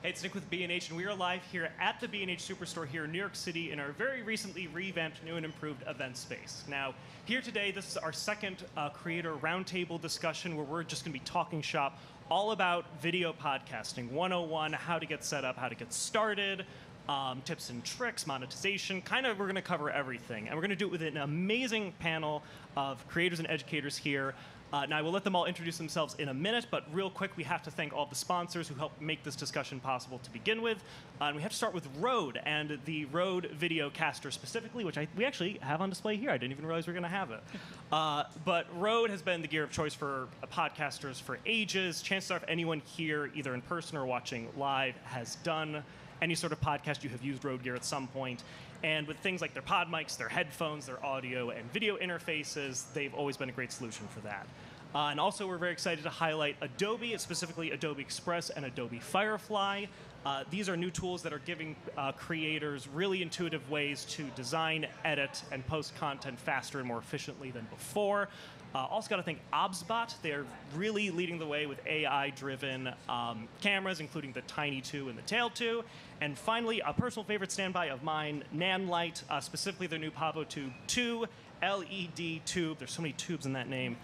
Hey, it's Nick with B&H, and we are live here at the B&H Superstore here in New York City in our very recently revamped, new and improved event space. Now, here today, this is our second Creator Roundtable discussion where we're just going to be talking shop all about video podcasting 101, how to get set up, how to get started, tips and tricks, monetization, we're going to cover everything. And we're going to do it with an amazing panel of creators and educators here. Now, I will let them all introduce themselves in a minute, but real quick, we have to thank all the sponsors who helped make this discussion possible to begin with. And we have to start with Rode and the Rode Video Caster specifically, which we actually have on display here. I didn't even realize we were going to have it. But Rode has been the gear of choice for podcasters for ages. Chances are if anyone here, either in person or watching live, has done any sort of podcast, you have used Rode gear at some point. And with things like their pod mics, their headphones, their audio and video interfaces, they've always been a great solution for that. And also, we're very excited to highlight Adobe, specifically Adobe Express and Adobe Firefly. These are new tools that are giving creators really intuitive ways to design, edit, and post content faster and more efficiently than before. Also got to thank ObsBot. They're really leading the way with AI-driven cameras, including the Tiny 2 and the Tail 2. And finally, a personal favorite standby of mine, Nanlite, specifically their new Pavo Tube 2 LED tube. There's so many tubes in that name.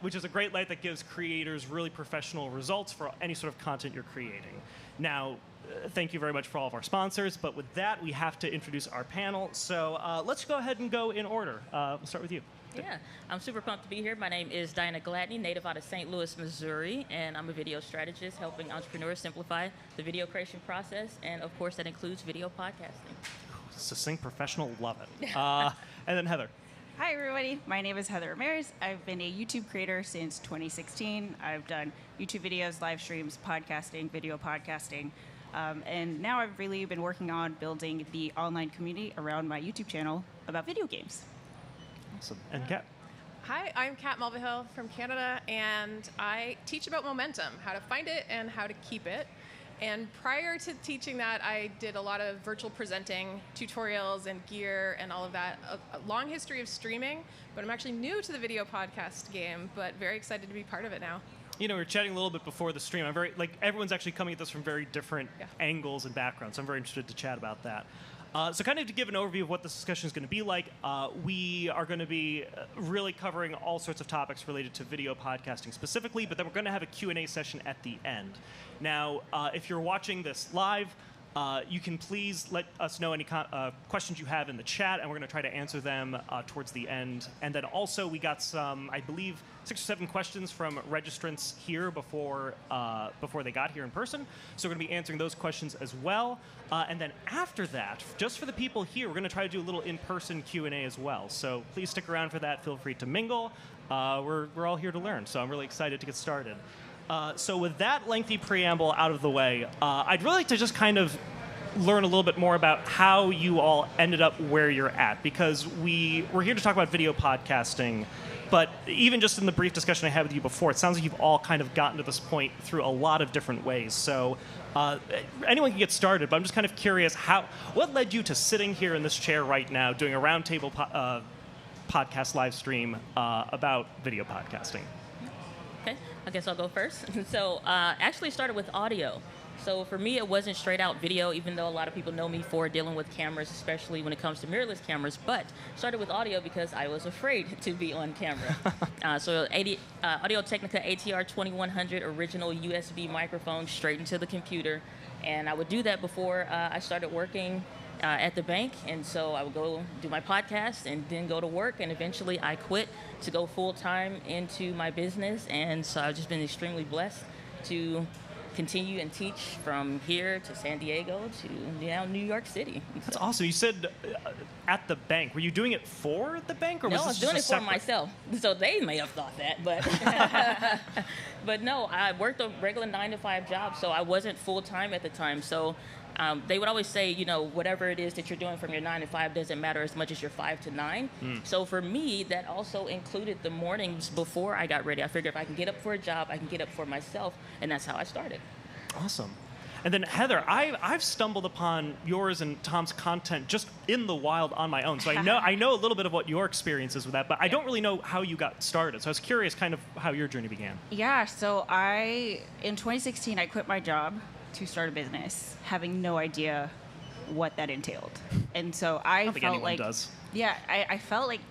Which is a great light that gives creators really professional results for any sort of content you're creating. Now, thank you very much for all of our sponsors, but with that, we have to introduce our panel. So let's go ahead and go in order. We'll start with you. Yeah, I'm super pumped to be here. My name is Diana Gladney, native out of St. Louis, Missouri, and I'm a video strategist helping entrepreneurs simplify the video creation process, and of course that includes video podcasting. Succinct, professional, love it. And then Heather. Hi, everybody. My name is Heather Ramirez. I've been a YouTube creator since 2016. I've done YouTube videos, live streams, podcasting, video podcasting. And now I've really been working on building the online community around my YouTube channel about video games. Awesome. And Kat. Hi, I'm Kat Mulvihill from Canada, and I teach about momentum, how to find it and how to keep it. And prior to teaching that, I did a lot of virtual presenting, tutorials and gear and all of that. A long history of streaming, but I'm actually new to the video podcast game, but very excited to be part of it now. You know, we were chatting a little bit before the stream. Everyone's actually coming at this from very different angles and backgrounds, so I'm very interested to chat about that. So kind of to give an overview of what this discussion is going to be like, we are going to be really covering all sorts of topics related to video podcasting specifically, but then we're going to have a Q&A session at the end. Now, if you're watching this live, you can please let us know any questions you have in the chat, and we're going to try to answer them towards the end. And then also, we got some, I believe, 6 or 7 questions from registrants here before they got here in person. So we're going to be answering those questions as well. And then after that, just for the people here, we're going to try to do a little in-person Q&A as well. So please stick around for that. Feel free to mingle. We're all here to learn, so I'm really excited to get started. So with that lengthy preamble out of the way, I'd really like to just kind of learn a little bit more about how you all ended up where you're at, because we're here to talk about video podcasting, but even just in the brief discussion I had with you before, it sounds like you've all kind of gotten to this point through a lot of different ways. So anyone can get started, but I'm just kind of curious, what led you to sitting here in this chair right now doing a roundtable podcast live stream about video podcasting? Okay, I guess I'll go first. So actually started with audio. So for me, it wasn't straight out video, even though a lot of people know me for dealing with cameras, especially when it comes to mirrorless cameras, but started with audio because I was afraid to be on camera. So Audio-Technica ATR 2100 original USB microphone straight into the computer. And I would do that before I started working at the bank, and so I would go do my podcast and then go to work, and eventually I quit to go full-time into my business, and so I've just been extremely blessed to continue and teach from here to San Diego to now New York City. That's awesome. You said at the bank. Were you doing it for the bank, or was no, I was doing it for myself. So they may have thought that, but but no, I worked a regular 9-to-5 job, so I wasn't full-time at the time. So they would always say, you know, whatever it is that you're doing from your 9 to 5 doesn't matter as much as your 5 to 9. So for me, that also included the mornings before I got ready. I figured if I can get up for a job, I can get up for myself, and that's how I started. Awesome. And then Heather, I've stumbled upon yours and Tom's content just in the wild on my own. So I know a little bit of what your experience is with that, but I don't really know how you got started. So I was curious kind of how your journey began. Yeah, so in 2016, I quit my job. to start a business having no idea what that entailed. And so I don't think felt anyone like, does. yeah, I felt like,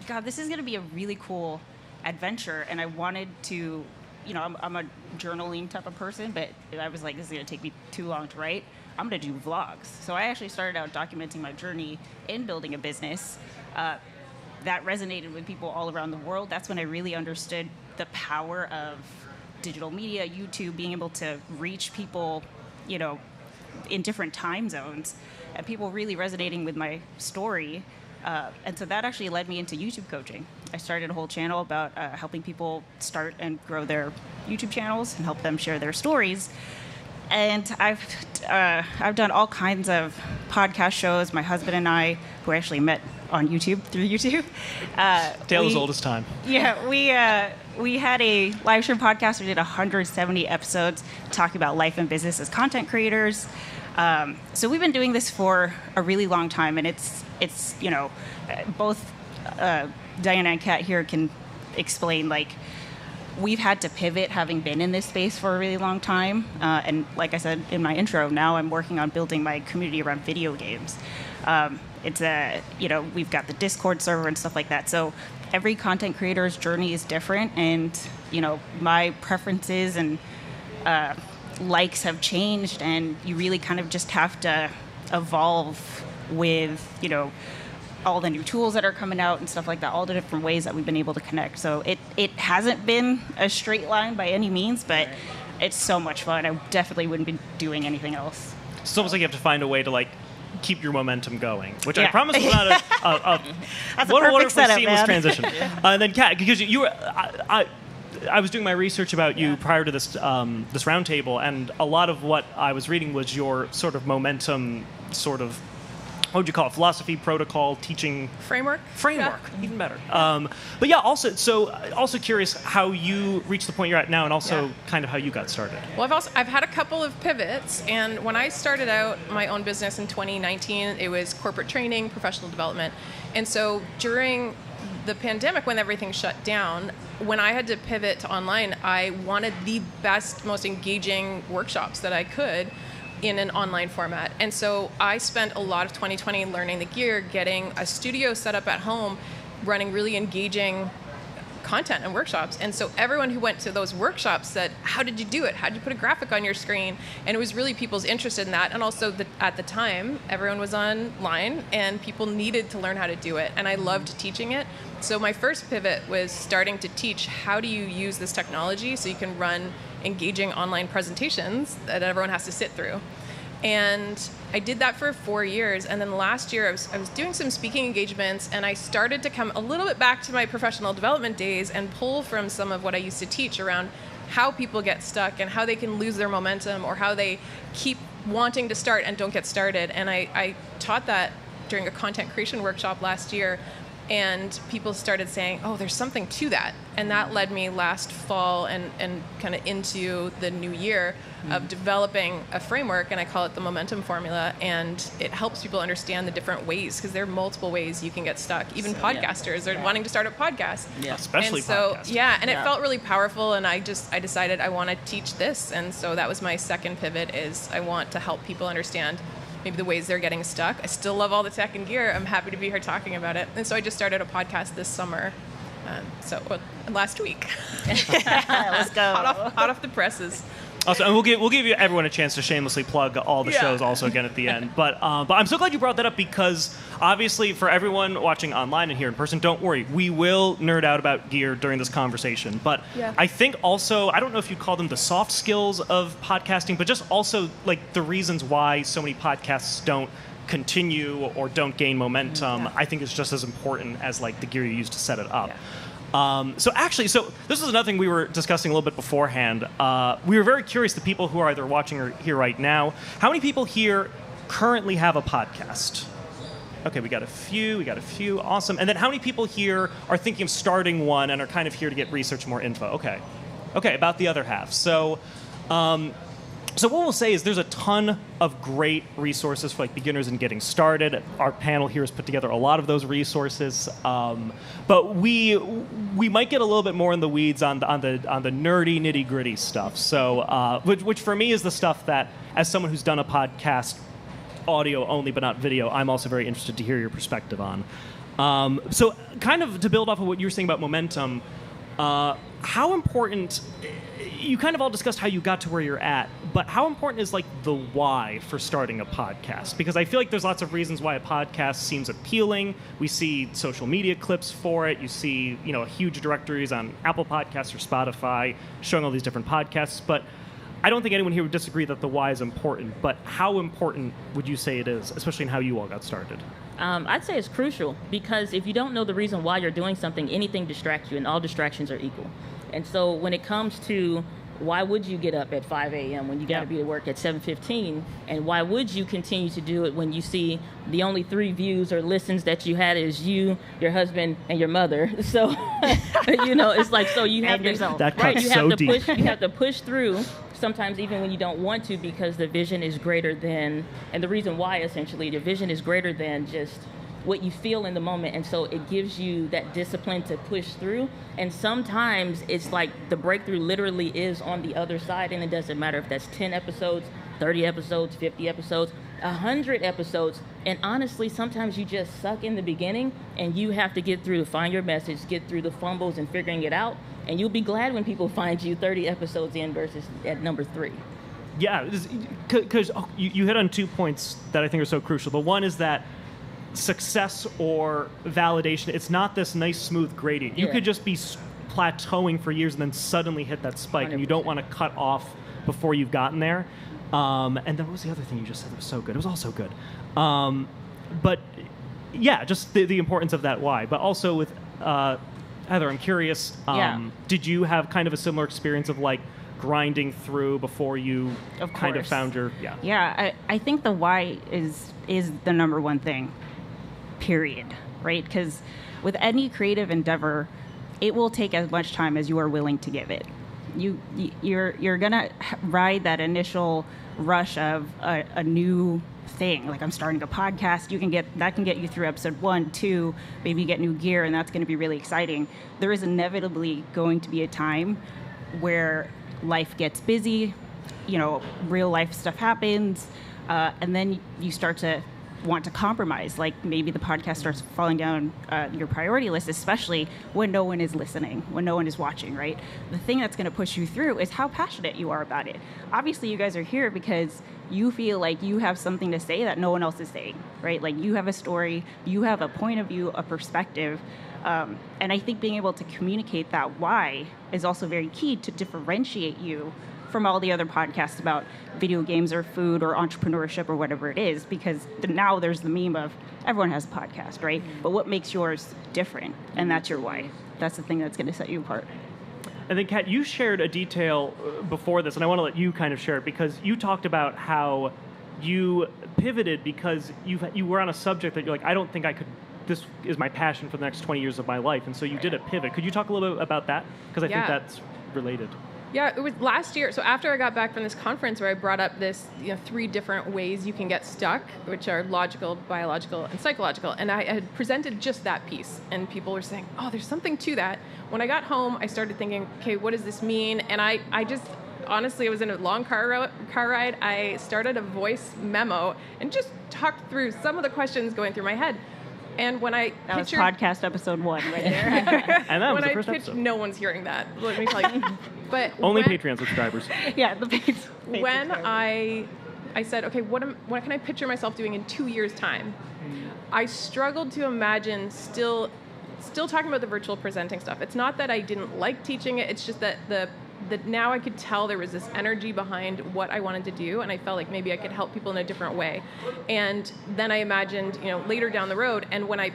God, this is going to be a really cool adventure. And I wanted to, you know, I'm a journaling type of person, but I was like, this is going to take me too long to write. I'm going to do vlogs. So I actually started out documenting my journey in building a business. That resonated with people all around the world. That's when I really understood the power of digital media, YouTube, being able to reach people, you know, in different time zones, and people really resonating with my story. And so that actually led me into YouTube coaching. I started a whole channel about helping people start and grow their YouTube channels and help them share their stories. And I've done all kinds of podcast shows. My husband and I, who actually met on YouTube through YouTube. Tale as old as time. Yeah, we had a live stream podcast. We did 170 episodes talking about life and business as content creators. So we've been doing this for a really long time, and it's you know, both Diana and Kat here can explain, like, we've had to pivot having been in this space for a really long time. And like I said in my intro, now I'm working on building my community around video games. It's you know, we've got the Discord server and stuff like that. So every content creator's journey is different, and you know, my preferences and likes have changed, and you really kind of just have to evolve with, you know, all the new tools that are coming out and stuff like that, all the different ways that we've been able to connect. So it hasn't been a straight line by any means, but it's so much fun. I definitely wouldn't be doing anything else. It's almost like you have to find a way to like keep your momentum going, which I Yeah. promise was not a That's what a a perfect wonderful setup, seamless man. transition. And then Kat, because you were, I was doing my research about you prior to this this roundtable, and a lot of what I was reading was your sort of momentum, sort of, what would you call it, philosophy, protocol, teaching Framework. framework, even better. But yeah, also curious how you reached the point you're at now, and also kind of how you got started. Well, I've had a couple of pivots, and when I started out my own business in 2019, it was corporate training, professional development, and so during the pandemic, when everything shut down, when I had to pivot to online, I wanted the best, most engaging workshops that I could in an online format. And so I spent a lot of 2020 learning the gear, getting a studio set up at home, running really engaging content and workshops. And so everyone who went to those workshops said, how did you do it? How did you put a graphic on your screen? And it was really people's interest in that. And also at the time, everyone was online and people needed to learn how to do it. And I loved teaching it. So my first pivot was starting to teach how do you use this technology so you can run engaging online presentations that everyone has to sit through. And I did that for 4 years, and then last year I was doing some speaking engagements, and I started to come a little bit back to my professional development days and pull from some of what I used to teach around how people get stuck and how they can lose their momentum, or how they keep wanting to start and don't get started. And I taught that during a content creation workshop last year, and people started saying, oh, there's something to that. And that led me last fall and kind of into the new year of developing a framework, and I call it the momentum formula, and it helps people understand the different ways, because there are multiple ways you can get stuck. Even podcasters are wanting to start a podcast. Yeah. Especially and so, podcasts. yeah, and it felt really powerful, and I decided I want to teach this, and so that was my second pivot, is I want to help people understand maybe the ways they're getting stuck. I still love all the tech and gear. I'm happy to be here talking about it. And so I just started a podcast this summer. Last week. Let's go. Hot off the presses. Also, and we'll give you everyone a chance to shamelessly plug all the shows also again at the end. But I'm so glad you brought that up, because obviously for everyone watching online and here in person, don't worry, we will nerd out about gear during this conversation. But I think also, I don't know if you'd call them the soft skills of podcasting, but just also like the reasons why so many podcasts don't continue or don't gain momentum, I think is just as important as like the gear you use to set it up. So this is another thing we were discussing a little bit beforehand. We were very curious, the people who are either watching or here right now, how many people here currently have a podcast? Okay, we got a few, awesome. And then how many people here are thinking of starting one and are kind of here to get research, more info? Okay, about the other half. So So what we'll say is there's a ton of great resources for like beginners in getting started. Our panel here has put together a lot of those resources, but we might get a little bit more in the weeds on the nerdy nitty gritty stuff. So which for me is the stuff that, as someone who's done a podcast, audio only but not video, I'm also very interested to hear your perspective on. So kind of to build off of what you were saying about momentum, how important, you kind of all discussed how you got to where you're at, but how important is like the why for starting a podcast? Because I feel like there's lots of reasons why a podcast seems appealing. We see social media clips for it. You see, huge directories on Apple Podcasts or Spotify showing all these different podcasts, but I don't think anyone here would disagree that the why is important, but how important would you say it is, especially in how you all got started? I'd say it's crucial, because if you don't know the reason why you're doing something, anything distracts you, and all distractions are equal. And so when it comes to why would you get up at 5 a.m. when you got to be to work at 7:15, and why would you continue to do it when you see the only 3 views or listens that you had is you, your husband, and your mother? So, it's like, so you have to, that cuts so deep. You have to push through. Sometimes even when you don't want to, because the vision is greater than, and the reason why, essentially, the vision is greater than just what you feel in the moment. And so it gives you that discipline to push through. And sometimes it's like the breakthrough literally is on the other side, and it doesn't matter if that's 10 episodes, 30 episodes, 50 episodes, 100 episodes. And honestly, sometimes you just suck in the beginning, and you have to get through to find your message, get through the fumbles and figuring it out. And you'll be glad when people find you 30 episodes in versus at number 3. Yeah, because you hit on 2 points that I think are so crucial. The one is that success or validation, it's not this nice, smooth gradient. You could just be plateauing for years and then suddenly hit that spike, 100%. And you don't want to cut off before you've gotten there. And then what was the other thing you just said that was so good? It was all so good. But yeah, just the importance of that why. But also with Heather, I'm curious, did you have kind of a similar experience of like grinding through before you kind of found your... Yeah, I think the why is the number one thing, period, right? Because with any creative endeavor, it will take as much time as you are willing to give it. You're gonna ride that initial rush of a new thing, like I'm starting a podcast. That can get you through episode 1, 2, maybe you get new gear, and that's going to be really exciting. There is inevitably going to be a time where life gets busy, real life stuff happens, and then you start to want to compromise. Like maybe the podcast starts falling down your priority list, especially when no one is listening, when no one is watching, right? The thing that's going to push you through is how passionate you are about it. Obviously, you guys are here because you feel like you have something to say that no one else is saying, right? Like you have a story, you have a point of view, a perspective. And I think being able to communicate that why is also very key to differentiate you from all the other podcasts about video games or food or entrepreneurship or whatever it is, because now there's the meme of everyone has a podcast, right? But what makes yours different? And that's your why. That's the thing that's going to set you apart. And then, Kat, you shared a detail before this, and I want to let you kind of share it, because you talked about how you pivoted because you were on a subject that you're like, I don't think I could, this is my passion for the next 20 years of my life, and so you did a pivot. Could you talk a little bit about that? Because I think that's related. Yeah, it was last year. So after I got back from this conference where I brought up this, 3 different ways you can get stuck, which are logical, biological, and psychological. And I had presented just that piece, and people were saying, oh, there's something to that. When I got home, I started thinking, okay, what does this mean? And I just, honestly, I was in a long car ride. I started a voice memo and just talked through some of the questions going through my head. And when I that was podcast episode 1 right there. And that was the first episode. No one's hearing that. Let me tell you. But only Patreon subscribers. Yeah, the Patreon. When I said, okay, what can I picture myself doing in 2 years' time? I struggled to imagine still talking about the virtual presenting stuff. It's not that I didn't like teaching it. It's just that now I could tell there was this energy behind what I wanted to do, and I felt like maybe I could help people in a different way. And then I imagined, later down the road, and when I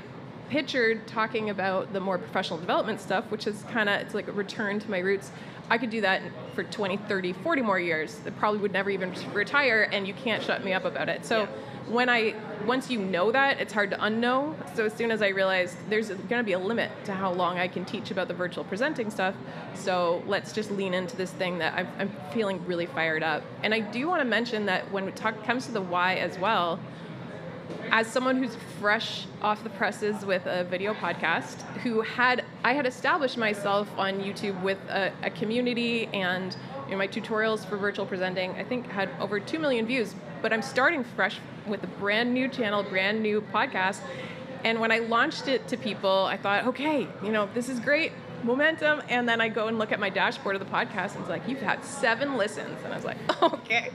pictured talking about the more professional development stuff, which is it's like a return to my roots, I could do that for 20, 30, 40 more years. I probably would never even retire, and you can't shut me up about it. So once you know that, it's hard to unknow. So as soon as I realized there's going to be a limit to how long I can teach about the virtual presenting stuff, so let's just lean into this thing that I'm feeling really fired up. And I do want to mention that when it comes to the why as well, as someone who's fresh off the presses with a video podcast, I had established myself on YouTube with a community, and my tutorials for virtual presenting, I think, had over 2 million views. But I'm starting fresh with a brand new channel, brand new podcast. And when I launched it to people, I thought, okay, this is great, momentum. And then I go and look at my dashboard of the podcast, and it's like, you've had 7 listens. And I was like, okay,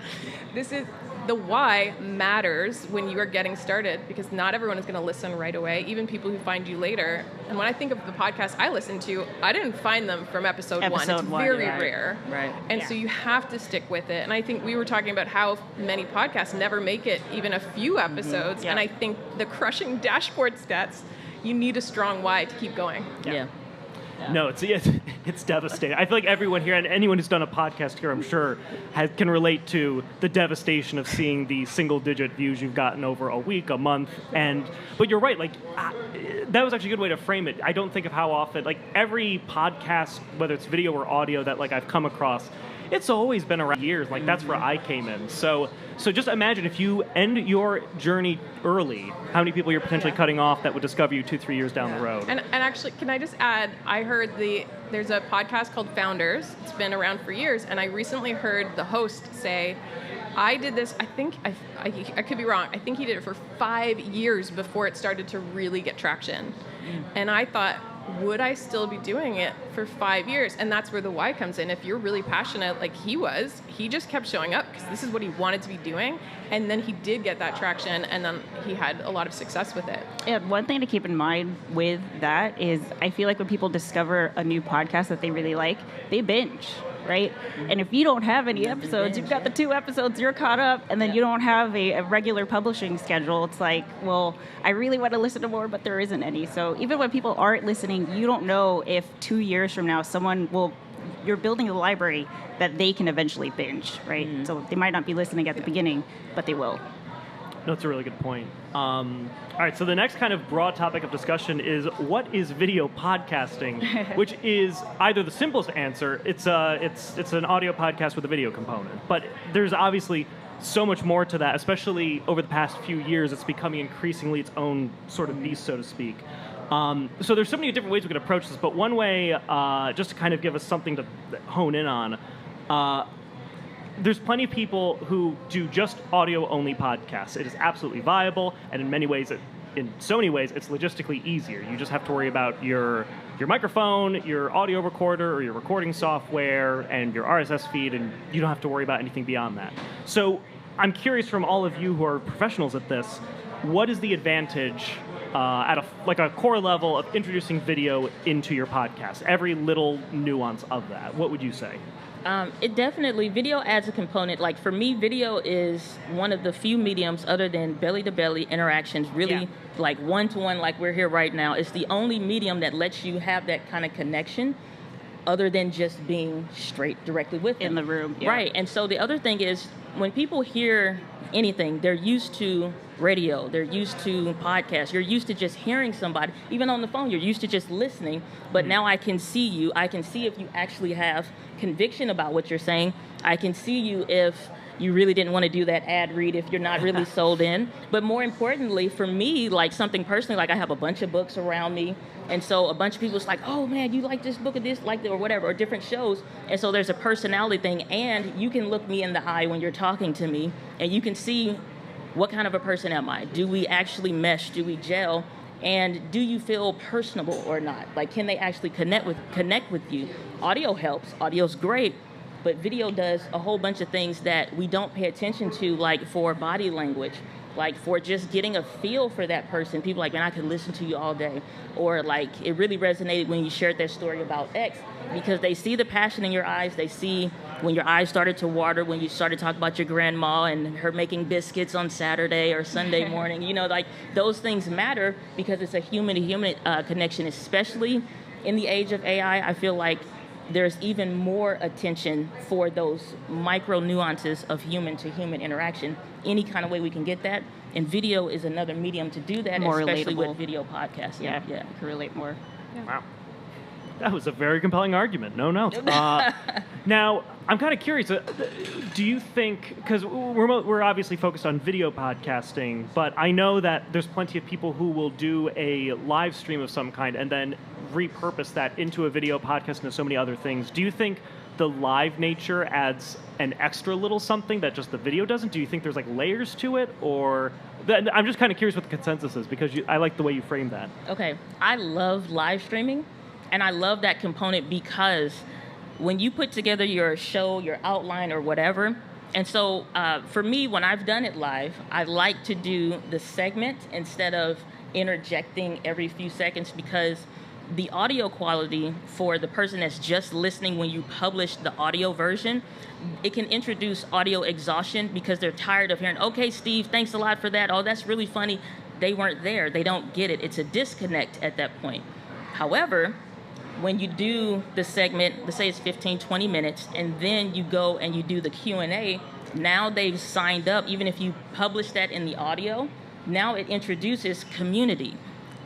the why matters when you are getting started, because not everyone is going to listen right away, even people who find you later. And when I think of the podcasts I listen to, I didn't find them from episode 1. It's very rare. Right. And so you have to stick with it. And I think we were talking about how many podcasts never make it even a few episodes. Yeah. And I think the crushing dashboard stats, you need a strong why to keep going. Yeah. No, it's devastating. I feel like everyone here, and anyone who's done a podcast here, I'm sure, can relate to the devastation of seeing the single-digit views you've gotten over a week, a month, but you're right. That was actually a good way to frame it. I don't think of how often, every podcast, whether it's video or audio that I've come across, it's always been around years. That's where I came in. So just imagine if you end your journey early, how many people you're potentially cutting off that would discover you 2-3 years down the road. And actually, can I just add, I heard there's a podcast called Founders. It's been around for years, and I recently heard the host say, I did this, I think, I could be wrong, I think he did it for 5 years before it started to really get traction. And I thought, would I still be doing it for 5 years? And that's where the why comes in. If you're really passionate like he was, he just kept showing up because this is what he wanted to be doing. And then he did get that traction, and then he had a lot of success with it. Yeah, one thing to keep in mind with that is I feel like when people discover a new podcast that they really like, they binge, right? And if you don't have any episodes, you've got the 2 episodes, you're caught up, and then you don't have a regular publishing schedule. It's like, well, I really want to listen to more, but there isn't any. So even when people aren't listening, you don't know if 2 years from now you're building a library that they can eventually binge, right? Mm-hmm. So they might not be listening at the beginning, but they will. No, that's a really good point. All right, so the next kind of broad topic of discussion is what is video podcasting, which is either the simplest answer, it's an audio podcast with a video component, but there's obviously so much more to that, especially over the past few years. It's becoming increasingly its own sort of beast, so to speak. So there's so many different ways we could approach this, but one way, just to kind of give us something to hone in on, there's plenty of people who do just audio-only podcasts. It is absolutely viable, and in so many ways, it's logistically easier. You just have to worry about your microphone, your audio recorder, or your recording software, and your RSS feed, and you don't have to worry about anything beyond that. So I'm curious from all of you who are professionals at this, what is the advantage at a core level of introducing video into your podcast? Every little nuance of that. What would you say? It definitely, video adds a component. Like for me, video is one of the few mediums other than belly-to-belly interactions, really like one-to-one like we're here right now. It's the only medium that lets you have that kind of connection other than just being straight directly with them. In the room. Yeah. Right, and so the other thing is when people hear anything, they're used to radio, they're used to podcasts, you're used to just hearing somebody, even on the phone, you're used to just listening, but now I can see you, I can see if you actually have conviction about what you're saying, I can see you if you really didn't want to do that ad read, if you're not really sold in. But more importantly, for me, like something personally, like I have a bunch of books around me, and so a bunch of people's like, oh man, you like this book or this, like, or whatever, or different shows, and so there's a personality thing, and you can look me in the eye when you're talking to me, and you can see what kind of a person am I? Do we actually mesh? Do we gel? And do you feel personable or not? Like, can they actually connect with you? Audio helps. Audio's great. But video does a whole bunch of things that we don't pay attention to, like for body language, like for just getting a feel for that person. People are like, man, I could listen to you all day. Or like, it really resonated when you shared that story about X, because they see the passion in your eyes. They see when your eyes started to water, when you started talking about your grandma and her making biscuits on Saturday or Sunday morning. You know, like those things matter because it's a human-to-human connection, especially in the age of AI. I feel like there's even more attention for those micro nuances of human to human interaction. Any kind of way we can get that. And video is another medium to do that, More especially relatable. with video podcasting. Yeah, you can relate more. Wow. That was a very compelling argument. No notes. Now, I'm kind of curious. Do you think, because we're obviously focused on video podcasting, but I know that there's plenty of people who will do a live stream of some kind and then repurpose that into a video podcast and so many other things. Do you think the live nature adds an extra little something that just the video doesn't? Do you think there's like layers to it? Or I'm just kind of curious what the consensus is, because I like the way you framed that. Okay, I love live streaming, and I love that component because when you put together your show, your outline or whatever, and so for me, when I've done it live, I like to do the segment instead of interjecting every few seconds, because the audio quality for the person that's just listening when you publish the audio version, it can introduce audio exhaustion because they're tired of hearing, okay, Steve, thanks a lot for that. Oh, that's really funny. They weren't there. They don't get it. It's a disconnect at that point. However, when you do the segment, let's say it's 15, 20 minutes, and then you go and you do the Q&A, now they've signed up. Even if you publish that in the audio, now it introduces community.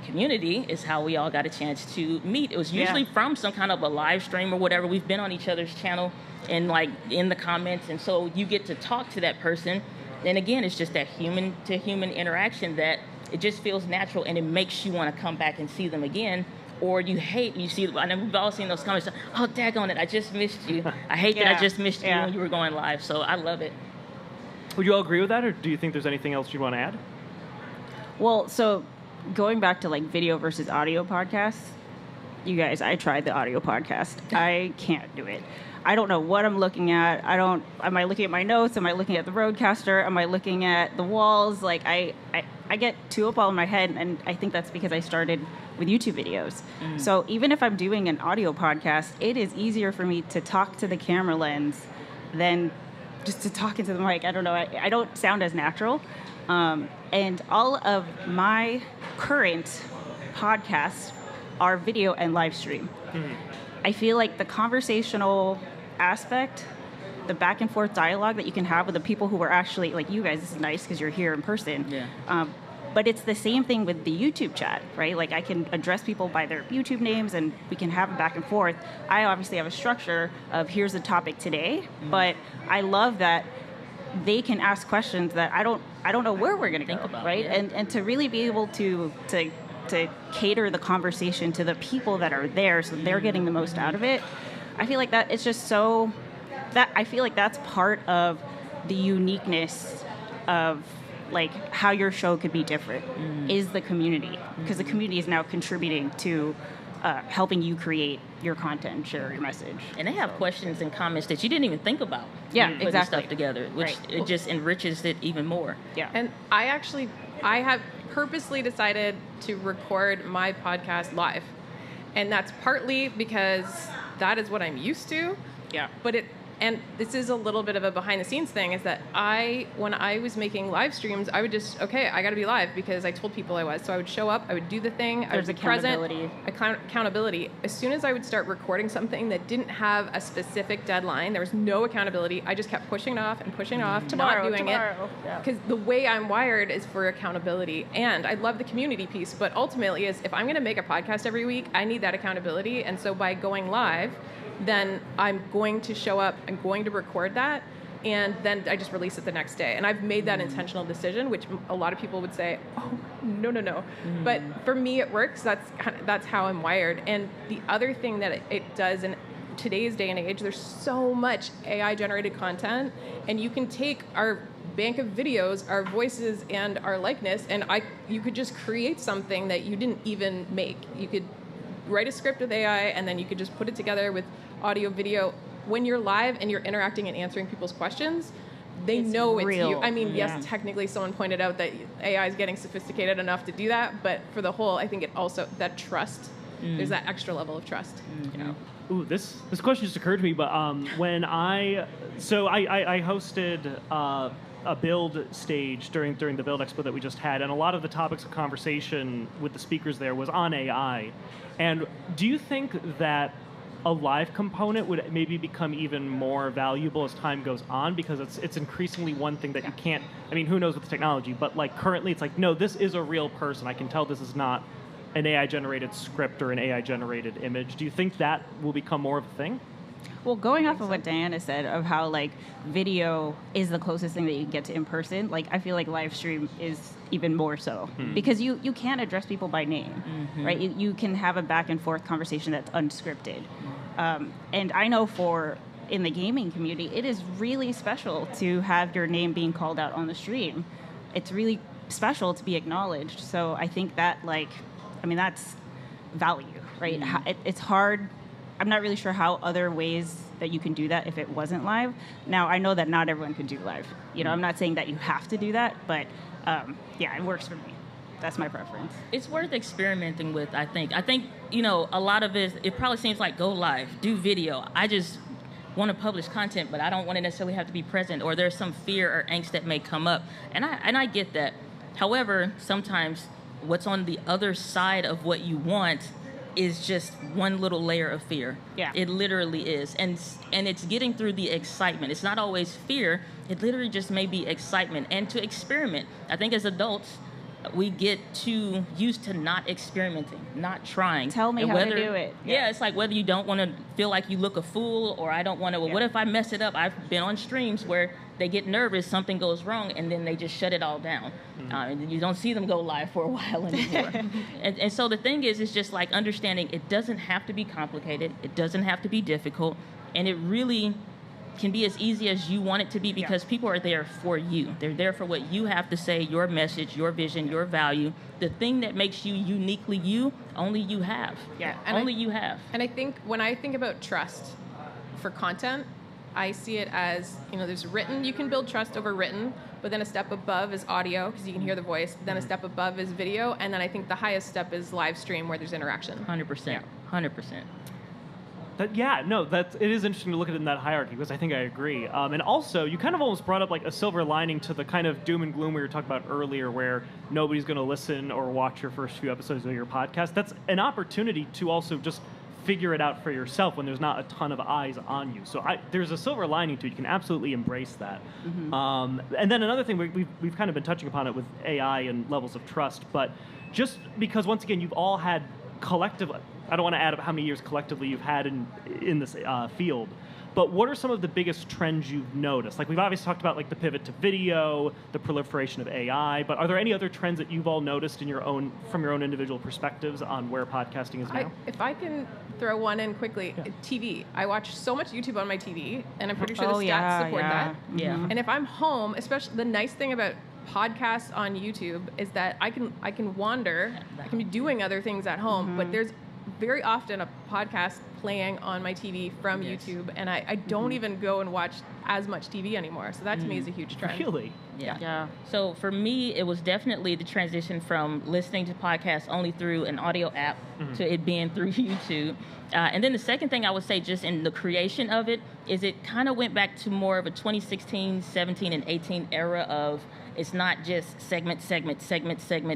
Community is how we all got a chance to meet. It was usually from some kind of a live stream or whatever. We've been on each other's channel and like in the comments, and so you get to talk to that person. And again, it's just that human to human interaction that it just feels natural, and it makes you want to come back and see them again. Or you see, I know we've all seen those comments, oh, daggone it, I just missed you. I hate that I just missed you when you were going live. So I love it. Would you all agree with that, or do you think there's anything else you want to add? Well, so going back to like video versus audio podcasts, you guys, I tried the audio podcast. I can't do it. I don't know what I'm looking at. Am I looking at my notes? Am I looking at the roadcaster? Am I looking at the walls? Like I get too up all in my head, and I think that's because I started with YouTube videos. So even if I'm doing an audio podcast, it is easier for me to talk to the camera lens than just to talk into the mic. I don't know. I don't sound as natural. And all of my current podcasts are video and live stream. I feel like the conversational aspect, the back and forth dialogue that you can have with the people who are actually, like you guys, this is nice because you're here in person. Yeah. But it's the same thing with the YouTube chat, right? Like I can address people by their YouTube names and we can have a back and forth. I obviously have a structure of here's the topic today, but I love that they can ask questions that I don't know where we're going to go, about, right? yeah. And to really be able to cater the conversation to the people that are there so they're getting the most out of it. I feel like that it's just so that I feel like that's part of the uniqueness of like how your show could be different is the community, because the community is now contributing to helping you create your content and share your message. And they have questions and comments that you didn't even think about. Yeah, when you're putting exactly. stuff together, which it just enriches it even more. Yeah. And I have purposely decided to record my podcast live. And that's partly because that is what I'm used to. Yeah. And this is a little bit of a behind the scenes thing, is that when I was making live streams, I would just, I got to be live because I told people I was. So I would show up, I would do the thing, I would be present. Accountability. As soon as I would start recording something that didn't have a specific deadline, there was no accountability, I just kept pushing it off and pushing it off, not doing it. Because the way I'm wired is for accountability. And I love the community piece, but ultimately is if I'm going to make a podcast every week, I need that accountability. And so by going live, then I'm going to show up, I'm going to record that, and then I just release it the next day. And I've made that intentional decision, which a lot of people would say, oh, no. But for me, it works. That's how I'm wired. And the other thing that it does in today's day and age, there's so much AI-generated content, and you can take our bank of videos, our voices, and our likeness, and you could just create something that you didn't even make. You could write a script with AI, and then you could just put it together with audio, video. When you're live and you're interacting and answering people's questions, they know it's real. you. I mean, yes, technically someone pointed out that AI is getting sophisticated enough to do that, but for the whole, I think it also, that trust, there's that extra level of trust. You know? Ooh, this question just occurred to me, but when I hosted a build stage during the Build Expo that we just had, and a lot of the topics of conversation with the speakers there was on AI. And do you think that a live component would maybe become even more valuable as time goes on, because it's increasingly one thing that you can't, I mean, who knows with the technology, but like currently it's like, no, this is a real person. I can tell this is not an AI-generated script or an AI-generated image. Do you think that will become more of a thing? Well, going off of what Diana said of how like video is the closest thing that you can get to in person, like I feel like live stream is even more so because you can't address people by name, right? You can have a back and forth conversation that's unscripted. And I know in the gaming community, it is really special to have your name being called out on the stream. It's really special to be acknowledged. So I think that that's value, right? It's hard. I'm not really sure how other ways that you can do that if it wasn't live. Now, I know that not everyone can do live. I'm not saying that you have to do that, but it works for me. That's my preference. It's worth experimenting with, I think. I think, a lot of it probably seems like go live, do video. I just want to publish content, but I don't want to necessarily have to be present, or there's some fear or angst that may come up. And I get that. However, sometimes what's on the other side of what you want is just one little layer of fear. Yeah. It literally is. And it's getting through the excitement. It's not always fear. It literally just may be excitement and to experiment. I think as adults, we get too used to not experimenting, not trying. Tell me how to do it. Yeah, it's like whether you don't want to feel like you look a fool, or I don't want to, what if I mess it up? I've been on streams where they get nervous, something goes wrong, and then they just shut it all down. And you don't see them go live for a while anymore. and so the thing is, it's just like understanding it doesn't have to be complicated. It doesn't have to be difficult. And it really can be as easy as you want it to be, because people are there for you. They're there for what you have to say, your message, your vision, your value. The thing that makes you uniquely you, only you have. Yeah. Only you have. And I think when I think about trust for content, I see it as, there's written, you can build trust over written, but then a step above is audio, because you can hear the voice. Then a step above is video. And then I think the highest step is live stream, where there's interaction. 100%. 100%. It is interesting to look at it in that hierarchy, because I think I agree. And also, you kind of almost brought up like a silver lining to the kind of doom and gloom we were talking about earlier, where nobody's going to listen or watch your first few episodes of your podcast. That's an opportunity to also just figure it out for yourself when there's not a ton of eyes on you. So there's a silver lining to it. You can absolutely embrace that. And then another thing, we've kind of been touching upon it with AI and levels of trust, but just because, once again, you've all had collectively, I don't want to add up how many years collectively you've had in this field, but what are some of the biggest trends you've noticed? Like, we've obviously talked about like the pivot to video, the proliferation of AI, but are there any other trends that you've all noticed from your own individual perspectives on where podcasting is now? If I can throw one in quickly, TV. I watch so much YouTube on my TV, and I'm pretty sure the stats support that. Yeah. And if I'm home, especially, the nice thing about podcasts on YouTube is that I can wander, I can be doing other things at home, but there's very often a podcast playing on my TV from YouTube, and I don't even go and watch as much TV anymore. So that to me is a huge trend. Really? Yeah. So for me, it was definitely the transition from listening to podcasts only through an audio app to it being through YouTube. And then the second thing I would say, just in the creation of it, is it kind of went back to more of a 2016, 17, and 18 era of, it's not just segment,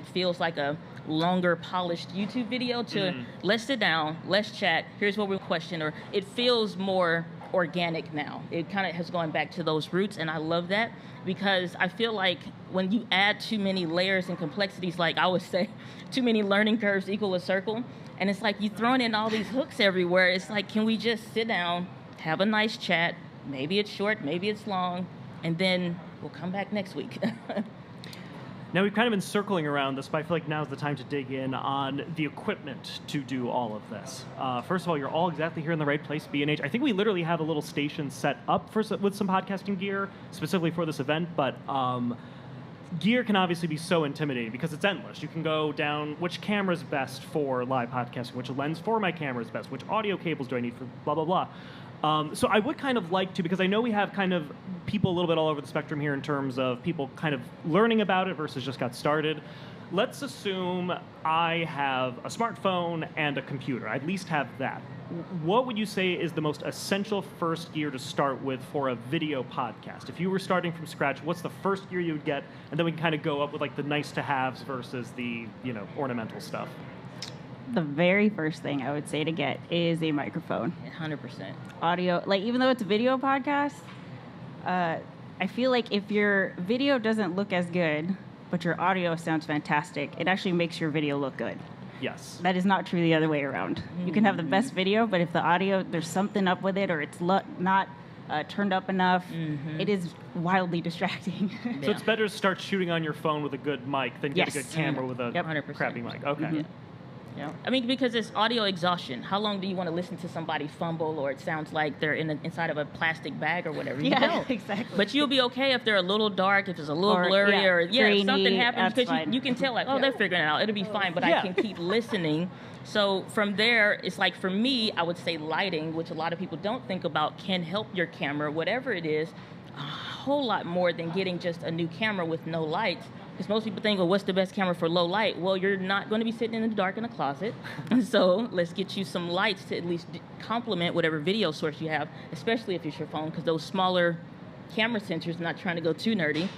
feels like a longer polished YouTube video to let's sit down, let's chat, here's what we'll question, or it feels more organic now. It kind of has gone back to those roots, and I love that, because I feel like when you add too many layers and complexities, like I would say, too many learning curves equal a circle, and it's like you throwing in all these hooks everywhere. It's like, can we just sit down, have a nice chat, maybe it's short, maybe it's long, and then we'll come back next week. Now, we've kind of been circling around this, but I feel like now's the time to dig in on the equipment to do all of this. First of all, you're all exactly here in the right place, B&H. I think we literally have a little station set up with some podcasting gear, specifically for this event, but gear can obviously be so intimidating because it's endless. You can go down which camera's best for live podcasting, which lens for my camera is best, which audio cables do I need for blah, blah, blah. So I would kind of like to, because I know we have kind of people a little bit all over the spectrum here in terms of people kind of learning about it versus just got started. Let's assume I have a smartphone and a computer. I at least have that. What would you say is the most essential first gear to start with for a video podcast? If you were starting from scratch, what's the first gear you would get? And then we can kind of go up with like the nice to haves versus the, ornamental stuff. the very first thing I would say to get is a microphone. 100%. Audio, like even though it's a video podcast, I feel like if your video doesn't look as good, but your audio sounds fantastic, it actually makes your video look good. Yes. That is not true the other way around. You can have the best video, but if the audio, there's something up with it, or it's not turned up enough, it is wildly distracting. So it's better to start shooting on your phone with a good mic than get a good camera with a 100%. crappy mic. Okay. Yeah. I mean, because it's audio exhaustion. How long do you want to listen to somebody fumble, or it sounds like they're inside of a plastic bag or whatever? You don't. Exactly. But you'll be okay if they're a little dark, if it's a little blurry, or if grainy, something happens, because you can tell, like, oh, Yeah. they're figuring it out. It'll be fine, but I can keep listening. So from there, it's like, for me, I would say lighting, which a lot of people don't think about, can help your camera, whatever it is, a whole lot more than getting just a new camera with no lights. Because most people think, well, what's the best camera for low light? Well, you're not going to be sitting in the dark in a closet. So let's get you some lights to at least complement whatever video source you have, especially if it's your phone, because those smaller camera sensors, not trying to go too nerdy,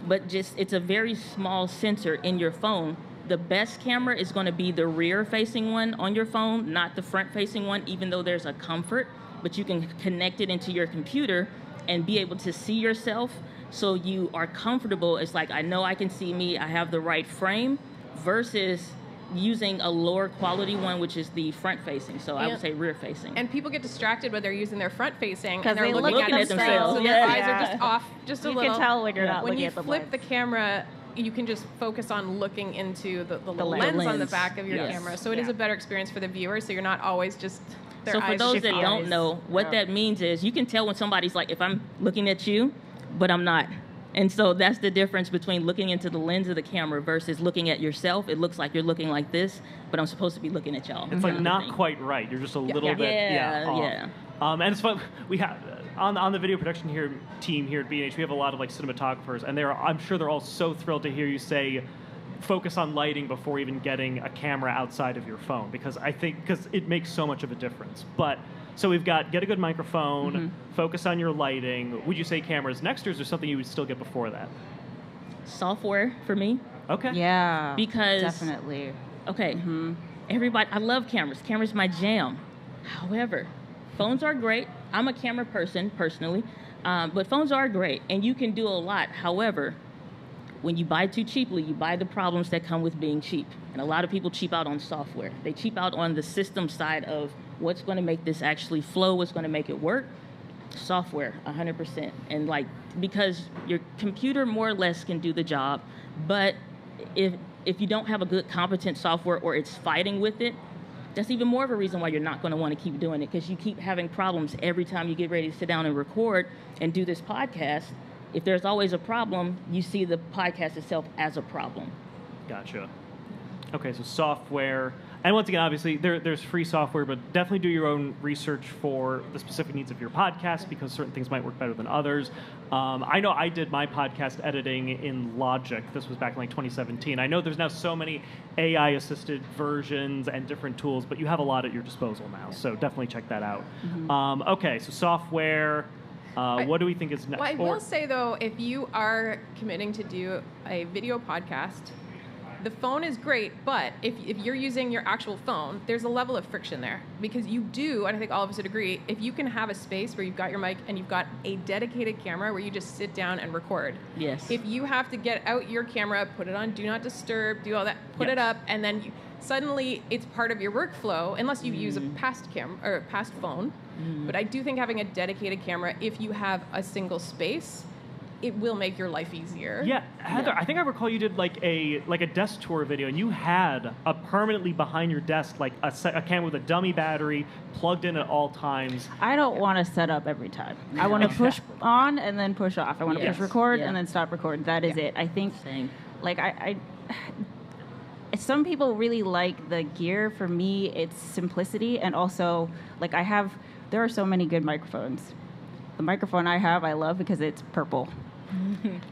but just it's a very small sensor in your phone. The best camera is going to be the rear-facing one on your phone, not the front-facing one, even though there's a comfort, but you can connect it into your computer and be able to see yourself. So you are comfortable. It's like, I know I can see me, I have the right frame, versus using a lower quality one, which is the front facing. So I would say rear facing. And people get distracted when they're using their front facing and they're they looking at themselves. So their eyes are just off just a You little. can tell when you're not When looking you at the flip lens. the camera, you can just focus on looking into the lens. lens on the Lens. back of your Yes. camera. So it is a better experience for the viewer. So you're not always just their So for eyes those that shifting. don't know, what that means is you can tell when somebody's like, if I'm looking at you, but I'm not. And so that's the difference between looking into the lens of the camera versus looking at yourself. It looks like you're looking like this, but I'm supposed to be looking at y'all. It's like not quite right. You're just a little bit off. And it's fun. We have on the video production team here at B&H, we have a lot of like cinematographers, and I'm sure they're all so thrilled to hear you say focus on lighting before even getting a camera outside of your phone, because it makes so much of a difference. But so we've got get a good microphone, focus on your lighting. Would you say cameras next, or is there something you would still get before that? Software for me. Okay. Yeah. Because definitely. Okay. Everybody, I love cameras. Cameras my jam. However, phones are great. I'm a camera person personally, but phones are great, and you can do a lot. However, when you buy too cheaply, you buy the problems that come with being cheap. And a lot of people cheap out on software. They cheap out on the system side of what's going to make this actually flow, what's going to make it work. Software, 100%. And because your computer more or less can do the job, but if you don't have a good competent software, or it's fighting with it, that's even more of a reason why you're not going to want to keep doing it, because you keep having problems every time you get ready to sit down and record and do this podcast. If there's always a problem, you see the podcast itself as a problem. Gotcha. Okay, so software. And once again, obviously, there's free software, but definitely do your own research for the specific needs of your podcast, because certain things might work better than others. I know I did my podcast editing in Logic. This was back in like 2017. I know there's now so many AI-assisted versions and different tools, but you have a lot at your disposal now, so definitely check that out. Okay, so software. What do we think is next? Well, I will say, though, if you are committing to do a video podcast, the phone is great, but if you're using your actual phone, there's a level of friction there. Because you do, and I think all of us would agree, if you can have a space where you've got your mic and you've got a dedicated camera where you just sit down and record. Yes. If you have to get out your camera, put it on Do Not Disturb, do all that, put it up, and then suddenly it's part of your workflow, unless you use a past phone. But I do think having a dedicated camera, if you have a single space, it will make your life easier. Yeah, Heather, I think I recall you did like a desk tour video, and you had a permanently behind your desk, like a camera with a dummy battery plugged in at all times. I don't want to set up every time. I want to push on and then push off. I want to push record and then stop record. That is it. I think, like, some people really like the gear. For me, it's simplicity, and also, like, there are so many good microphones. The microphone I have, I love because it's purple.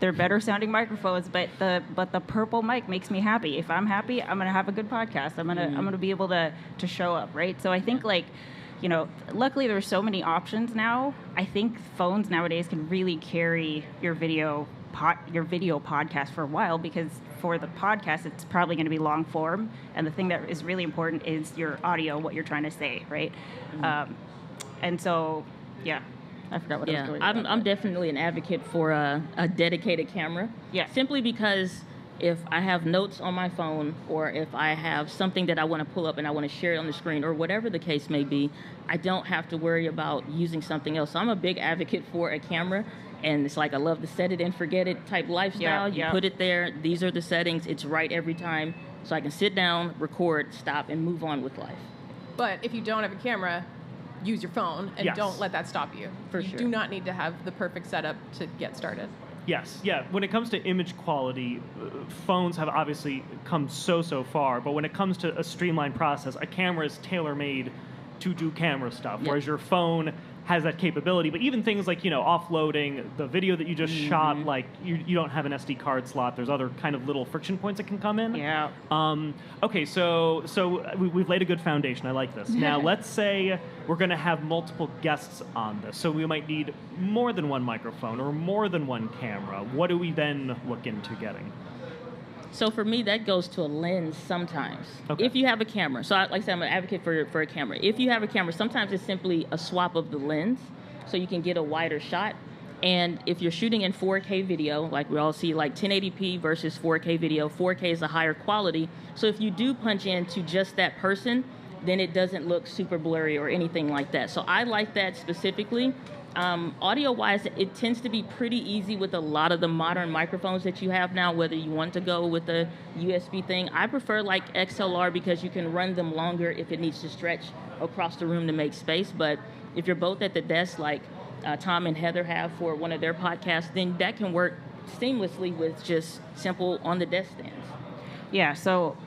They're better sounding microphones, but the purple mic makes me happy. If I'm happy, I'm gonna have a good podcast. I'm gonna be able to show up, right? So I think, like, you know, luckily there's so many options now. I think phones nowadays can really carry your video your video podcast for a while, because for the podcast, it's probably going to be long form. And the thing that is really important is your audio, what you're trying to say, right? And so, yeah. I forgot what I was going to I'm definitely an advocate for a dedicated camera. Yeah. Simply because if I have notes on my phone, or if I have something that I want to pull up and I want to share it on the screen, or whatever the case may be, I don't have to worry about using something else. So I'm a big advocate for a camera, and it's like I love the set it and forget it type lifestyle. You put it there, these are the settings, it's right every time, so I can sit down, record, stop, and move on with life. But if you don't have a camera, use your phone, and don't let that stop you. You do not need to have the perfect setup to get started. Yes, yeah. When it comes to image quality, phones have obviously come so far, but when it comes to a streamlined process, a camera is tailor-made to do camera stuff, whereas your phone has that capability. But even things like, offloading the video that you just shot, like you don't have an SD card slot. There's other kind of little friction points that can come in. Yeah. Okay, so we've laid a good foundation. I like this. Now, let's say we're going to have multiple guests on this. So we might need more than one microphone or more than one camera. What do we then look into getting? So for me, that goes to a lens sometimes. Okay. If you have a camera. So like I said, I'm an advocate for a camera. If you have a camera, sometimes it's simply a swap of the lens so you can get a wider shot. And if you're shooting in 4K video, like we all see, like 1080p versus 4K video, 4K is a higher quality. So if you do punch into just that person, then it doesn't look super blurry or anything like that. So I like that specifically. Audio-wise, it tends to be pretty easy with a lot of the modern microphones that you have now, whether you want to go with a USB thing. I prefer like XLR because you can run them longer if it needs to stretch across the room to make space. But if you're both at the desk, like Tom and Heather have for one of their podcasts, then that can work seamlessly with just simple on-the-desk stands. Yeah, so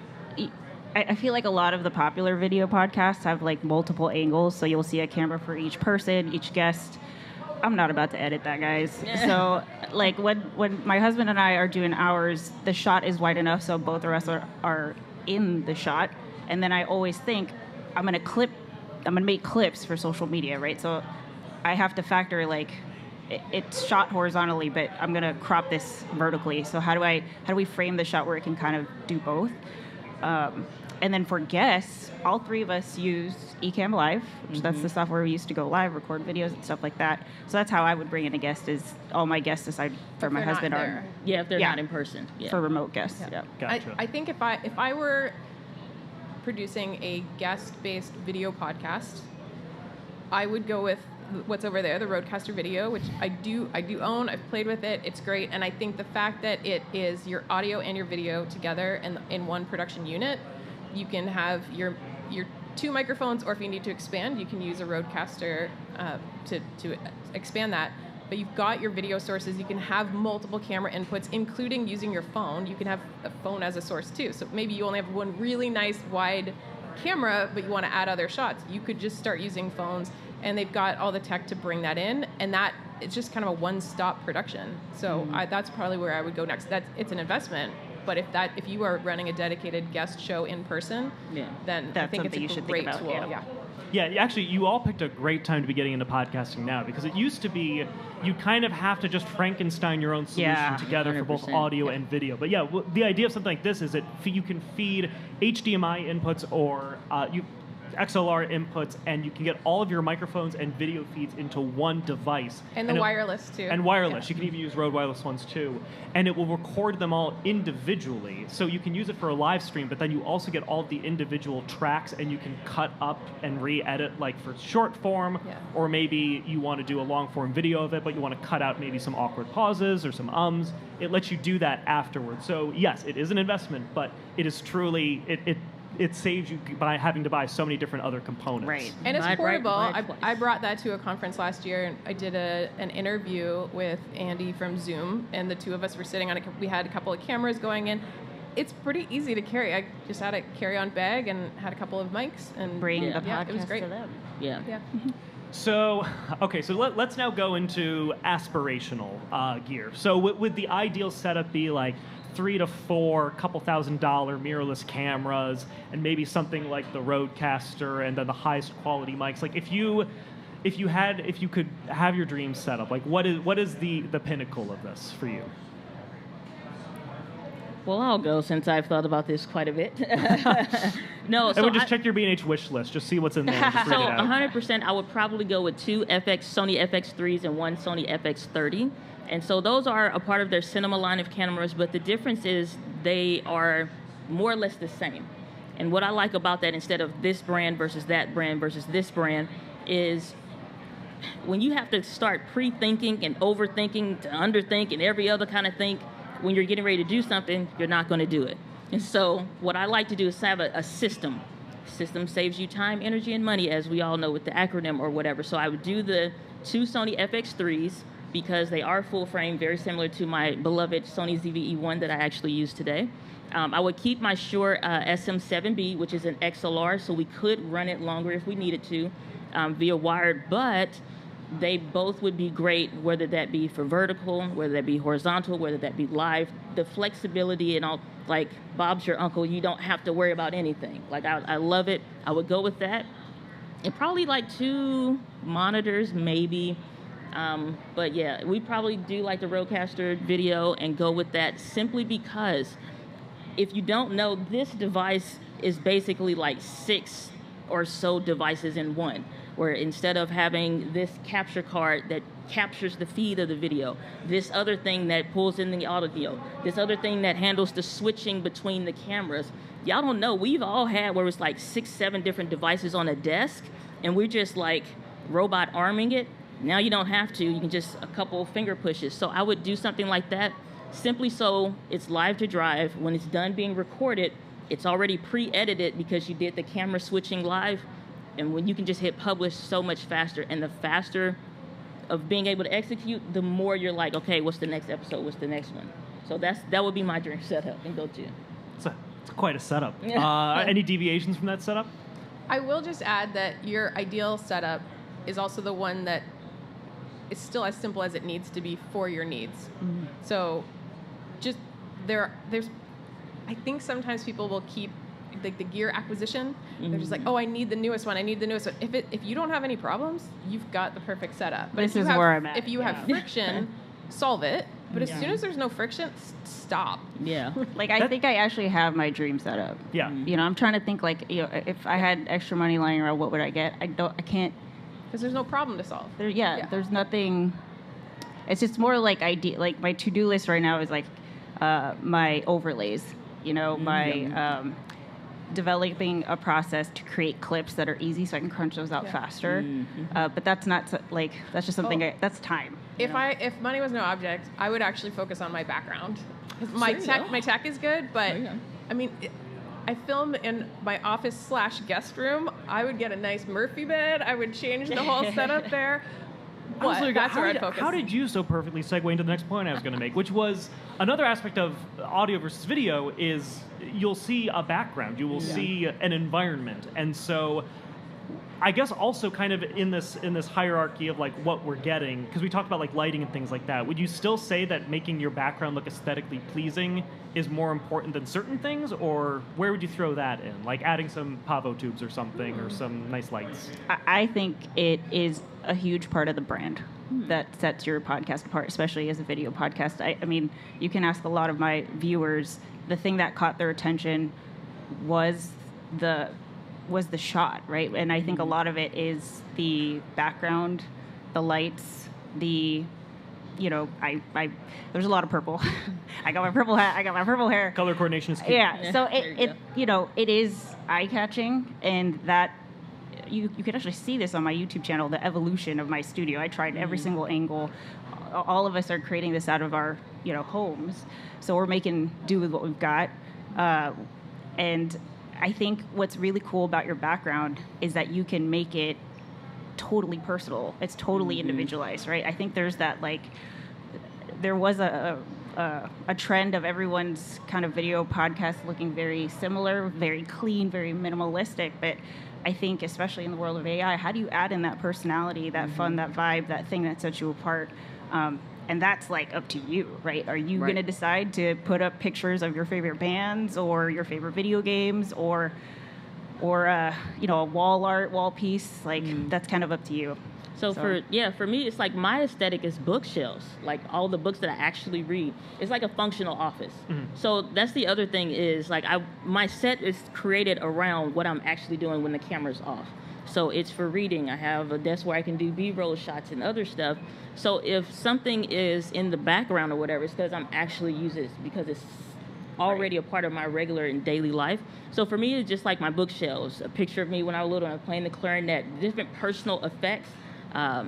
I feel like a lot of the popular video podcasts have like multiple angles, so you'll see a camera for each person, each guest. I'm not about to edit that, guys. So, like, when my husband and I are doing ours, the shot is wide enough so both of us are in the shot. And then I always think, I'm gonna make clips for social media, right? So I have to factor, like, it's shot horizontally, but I'm gonna crop this vertically. So how do we frame the shot where it can kind of do both? And then for guests, all three of us use Ecamm Live, which that's the software we use to go live, record videos and stuff like that. So that's how I would bring in a guest, is all my guests aside from my husband are if they're not in person. For remote guests. Yeah. Gotcha. I think if I were producing a guest-based video podcast, I would go with what's over there, the Rodecaster Video, which I do own. I've played with it. It's great. And I think the fact that it is your audio and your video together in one production unit, you can have your two microphones, or if you need to expand, you can use a Rodecaster to expand that. But you've got your video sources. You can have multiple camera inputs, including using your phone. You can have a phone as a source too. So maybe you only have one really nice wide camera, but you want to add other shots. You could just start using phones, and they've got all the tech to bring that in, and that it's just kind of a one-stop production. So that's probably where I would go next. It's an investment, but if you are running a dedicated guest show in person, then I think it's a great tool. Yeah, actually, you all picked a great time to be getting into podcasting now, because it used to be you kind of have to just Frankenstein your own solution together 100%. For both audio and video. But the idea of something like this is that you can feed HDMI inputs or XLR inputs, and you can get all of your microphones and video feeds into one device. And the wireless, too. And wireless. You can even use Rode wireless ones, too. And it will record them all individually. So you can use it for a live stream, but then you also get all the individual tracks, and you can cut up and re-edit, like for short form, or maybe you want to do a long form video of it, but you want to cut out maybe some awkward pauses or some ums. It lets you do that afterwards. So yes, it is an investment, but it is truly, it saves you by having to buy so many different other components. Right. And it's portable. I brought that to a conference last year, and I did an interview with Andy from Zoom, and the two of us were sitting on we had a couple of cameras going in. It's pretty easy to carry. I just had a carry-on bag and had a couple of mics, and bring the podcast it was great. to them. Yeah. So let's now go into aspirational gear. So would the ideal setup be like 3 to 4, couple $1,000 mirrorless cameras, and maybe something like the Rodecaster, and then the highest quality mics? Like if you could have your dreams set up, like what is the pinnacle of this for you? Well, I'll go since I've thought about this quite a bit. No, so I would just check your B&H wish list, just see what's in there. And just so read it out. 100%, I would probably go with 2 Sony FX3s and 1 Sony FX30. And so those are a part of their cinema line of cameras, but the difference is they are more or less the same. And what I like about that, instead of this brand versus that brand versus this brand, is when you have to start pre-thinking and overthinking to underthink and every other kind of think, when you're getting ready to do something, you're not going to do it. And so what I like to do is have a system. System saves you time, energy, and money, as we all know with the acronym or whatever. So I would do the 2 Sony FX3s because they are full frame, very similar to my beloved Sony ZV-E1 that I actually use today. I would keep my Shure SM7B, which is an XLR, so we could run it longer if we needed to via wired, but they both would be great, whether that be for vertical, whether that be horizontal, whether that be live. The flexibility and all, like Bob's your uncle, you don't have to worry about anything. Like I love it. I would go with that. And probably like 2 monitors, maybe. But yeah, we probably do like the Rodecaster video and go with that simply because if you don't know, this device is basically like 6 or so devices in one, where instead of having this capture card that captures the feed of the video, this other thing that pulls in the audio, this other thing that handles the switching between the cameras. Y'all don't know, we've all had where it's like 6, 7 different devices on a desk, and we're just like robot arming it. Now you don't have to, you can just a couple finger pushes. So I would do something like that, simply so it's live to drive. When it's done being recorded, it's already pre-edited because you did the camera switching live, and when you can just hit publish so much faster, and the faster of being able to execute, the more you're like, okay, what's the next episode? What's the next one? So that would be my dream setup and go-to. It's quite a setup. Any deviations from that setup? I will just add that your ideal setup is also the one that is still as simple as it needs to be for your needs. Mm-hmm. So just there's I think sometimes people will keep like the gear acquisition. Mm-hmm. They're just like, oh, I need the newest one. I need the newest one. If you don't have any problems, you've got the perfect setup. But this is where I'm at. If you have friction, solve it. But as soon as there's no friction, stop. Yeah. Like, I think I actually have my dream setup. Yeah. You know, I'm trying to think, like, you know, if I had extra money lying around, what would I get? I can't. Because there's no problem to solve. There's nothing. It's just more like like my to-do list right now is like my overlays. You know, my developing a process to create clips that are easy so I can crunch those out faster. Mm-hmm. But that's not like, that's just something that's time. If money was no object, I would actually focus on my background. My tech is good, but I mean, I film in my office / guest room. I would get a nice Murphy bed. I would change the whole setup there. That's where I'd focus. How did you so perfectly segue into the next point I was going to make, which was another aspect of audio versus video is you'll see a background, you will see an environment, and so I guess also kind of in this hierarchy of like what we're getting, because we talked about like lighting and things like that. Would you still say that making your background look aesthetically pleasing is more important than certain things, or where would you throw that in? Like adding some Pavo tubes or something, or some nice lights? I think it is a huge part of the brand that sets your podcast apart, especially as a video podcast. I mean, you can ask a lot of my viewers, the thing that caught their attention was the shot, right? And I think a lot of it is the background, the lights, there's a lot of purple. I got my purple hat, I got my purple hair. Color coordination is key. Yeah, so it is eye-catching, and that you can actually see this on my YouTube channel, the evolution of my studio. I tried every single angle. All of us are creating this out of our homes, so we're making do with what we've got. And I think what's really cool about your background is that you can make it totally personal. It's totally individualized, right? I think there's that, like, there was a trend of everyone's kind of video podcast looking very similar, very clean, very minimalistic. But I think, especially in the world of AI, how do you add in that personality, that fun, that vibe, that thing that sets you apart? And that's like up to you, right? Are you going to decide to put up pictures of your favorite bands or your favorite video games or a wall art, wall piece? Like, that's kind of up to you. So for me, it's like my aesthetic is bookshelves, like all the books that I actually read. It's like a functional office. So that's the other thing is like my set is created around what I'm actually doing when the camera's off. So it's for reading. I have a desk where I can do B-roll shots and other stuff. So if something is in the background or whatever, it's because I'm actually using it because it's already a part of my regular and daily life. So for me, it's just like my bookshelves, a picture of me when I was little and playing the clarinet, different personal effects,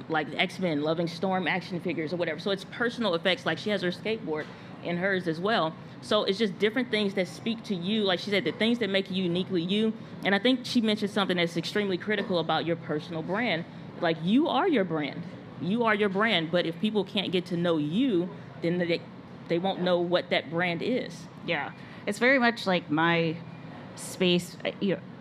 like X-Men, Loving Storm action figures or whatever. So it's personal effects, like she has her skateboard in hers as well. So it's just different things that speak to you. Like she said, the things that make you uniquely you. And I think she mentioned something that's extremely critical about your personal brand. Like you are your brand. You are your brand. But if people can't get to know you, then they won't know what that brand is. Yeah. It's very much like my space,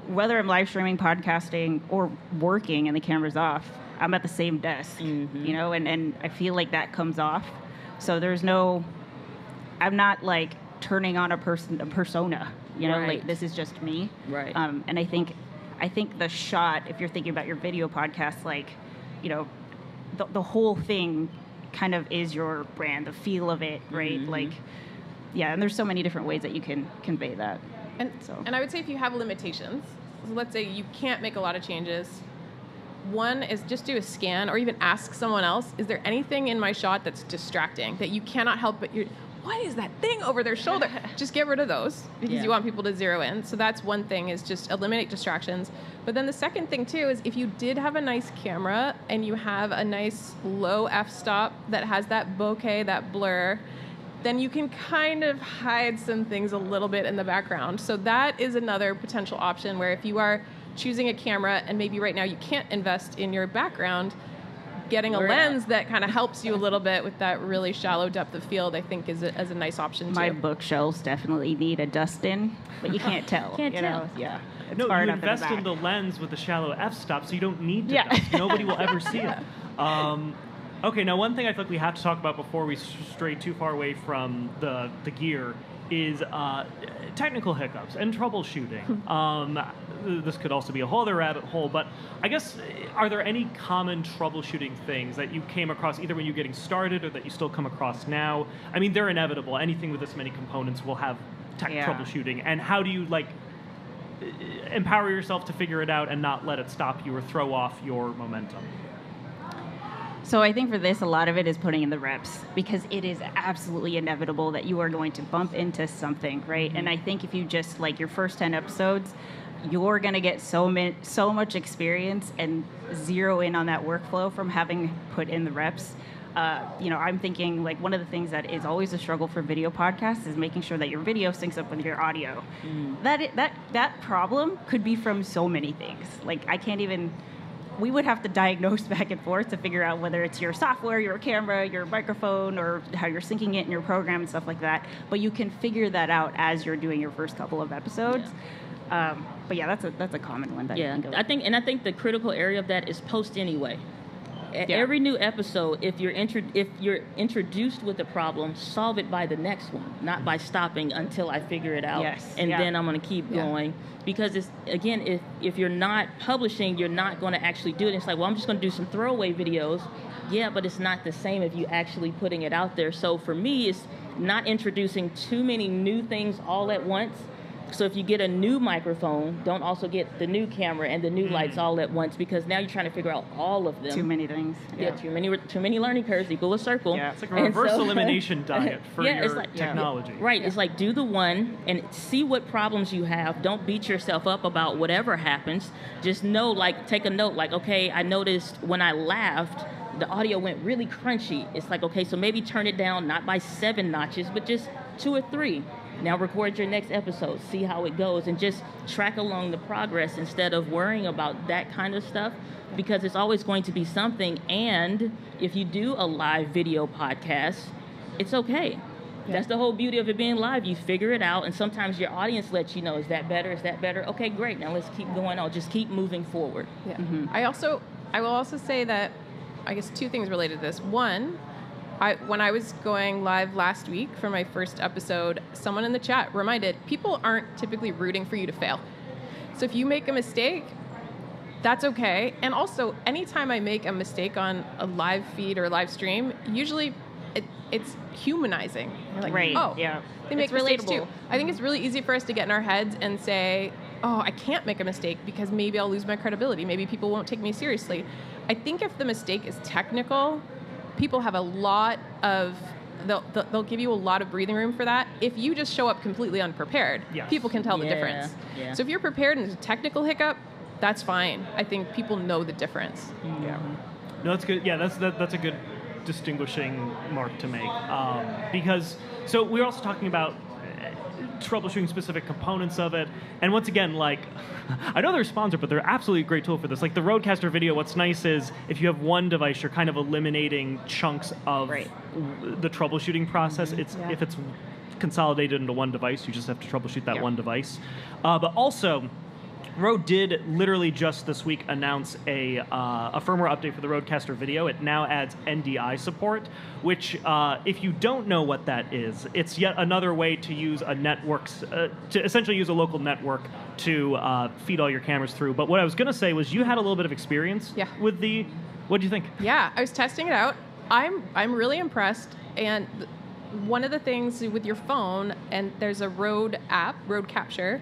whether I'm live streaming, podcasting, or working and the camera's off, I'm at the same desk, and I feel like that comes off. So I'm not like turning on a persona, Right. like this is just me. Right. And I think the shot, if you're thinking about your video podcast, like, the whole thing kind of is your brand, the feel of it, right? Like, yeah, and there's so many different ways that you can convey that. And I would say if you have limitations, so let's say you can't make a lot of changes, one is just do a scan or even ask someone else, is there anything in my shot that's distracting that you cannot help but what is that thing over their shoulder? Just get rid of those because you want people to zero in. So that's one thing, is just eliminate distractions. But then the second thing too is if you did have a nice camera and you have a nice low f-stop that has that bokeh, that blur, then you can kind of hide some things a little bit in the background. So that is another potential option where if you are choosing a camera and maybe right now you can't invest in your background, getting a lens that kind of helps you a little bit with that really shallow depth of field, I think is a nice option too. My bookshelves definitely need a dust-in, but you can't tell. Can't tell. Yeah. No, you invest in the lens with the shallow f-stop, so you don't need to dust. Nobody will ever see it. Okay, now one thing I feel like we have to talk about before we stray too far away from the gear is technical hiccups and troubleshooting. This could also be a whole other rabbit hole, but I guess, are there any common troubleshooting things that you came across either when you're getting started or that you still come across now? I mean, they're inevitable. Anything with this many components will have tech troubleshooting. And how do you, empower yourself to figure it out and not let it stop you or throw off your momentum? So I think for this, a lot of it is putting in the reps, because it is absolutely inevitable that you are going to bump into something, right? And I think if you just, your first 10 episodes, you're going to get so much experience and zero in on that workflow from having put in the reps. I'm thinking one of the things that is always a struggle for video podcasts is making sure that your video syncs up with your audio. That problem could be from so many things. We would have to diagnose back and forth to figure out whether it's your software, your camera, your microphone, or how you're syncing it in your program and stuff like that. But you can figure that out as you're doing your first couple of episodes. But yeah, that's a common one that I think of. I think the critical area of that is post anyway. Every new episode, if you're introduced with a problem, solve it by the next one, not by stopping until I figure it out. Then I'm going to keep going. Because it's, again, if you're not publishing, you're not going to actually do it. It's like, well, I'm just going to do some throwaway videos. Yeah, but it's not the same if you actually putting it out there. So for me, it's not introducing too many new things all at once. So if you get a new microphone, don't also get the new camera and the new lights all at once, because now you're trying to figure out all of them. Too many things. Yeah, too many learning curves equal a circle. Yeah, it's like a reverse elimination diet for your technology. Right, it's like do the one and see what problems you have. Don't beat yourself up about whatever happens. Just know, take a note, okay, I noticed when I laughed, the audio went really crunchy. It's like, okay, so maybe turn it down, not by 7 notches, but just 2 or 3. Now record your next episode, see how it goes, and just track along the progress instead of worrying about that kind of stuff, because it's always going to be something. And if you do a live video podcast, it's okay. Yeah. That's the whole beauty of it being live. You figure it out, and sometimes your audience lets you know, is that better? Is that better? Okay, great. Now let's keep going on. Just keep moving forward. Yeah. I will also say that, I guess 2 things related to this. One, when I was going live last week for my first episode, someone in the chat reminded people aren't typically rooting for you to fail. So if you make a mistake, that's okay. And also, anytime I make a mistake on a live feed or live stream, usually it's humanizing. You're like, Right, oh, yeah. they make It's mistakes relatable. too. I think it's really easy for us to get in our heads and say, oh, I can't make a mistake because maybe I'll lose my credibility. Maybe people won't take me seriously. I think if the mistake is technical, people have a lot of, they'll give you a lot of breathing room for that. If you just show up completely unprepared, Yes. people can tell the Yeah, difference. yeah. So if you're prepared and it's a technical hiccup, that's fine. I think people know the difference. Yeah. No, that's good. Yeah, that's a good distinguishing mark to make. Because, so we're also talking about troubleshooting specific components of it. And once again, like, I know they're sponsored, but they're absolutely a great tool for this. Like the Rodecaster Video, what's nice is if you have one device, you're kind of eliminating chunks of the troubleshooting process. If it's consolidated into one device, you just have to troubleshoot that one device. But also, Rode did literally just this week announce a firmware update for the Rodecaster Video. It now adds NDI support, which, if you don't know what that is, it's yet another way to use a network, to essentially use a local network to feed all your cameras through. But what I was going to say was you had a little bit of experience with the. What do you think? Yeah, I was testing it out. I'm really impressed. And one of the things with your phone, and there's a Rode app, Rode Capture.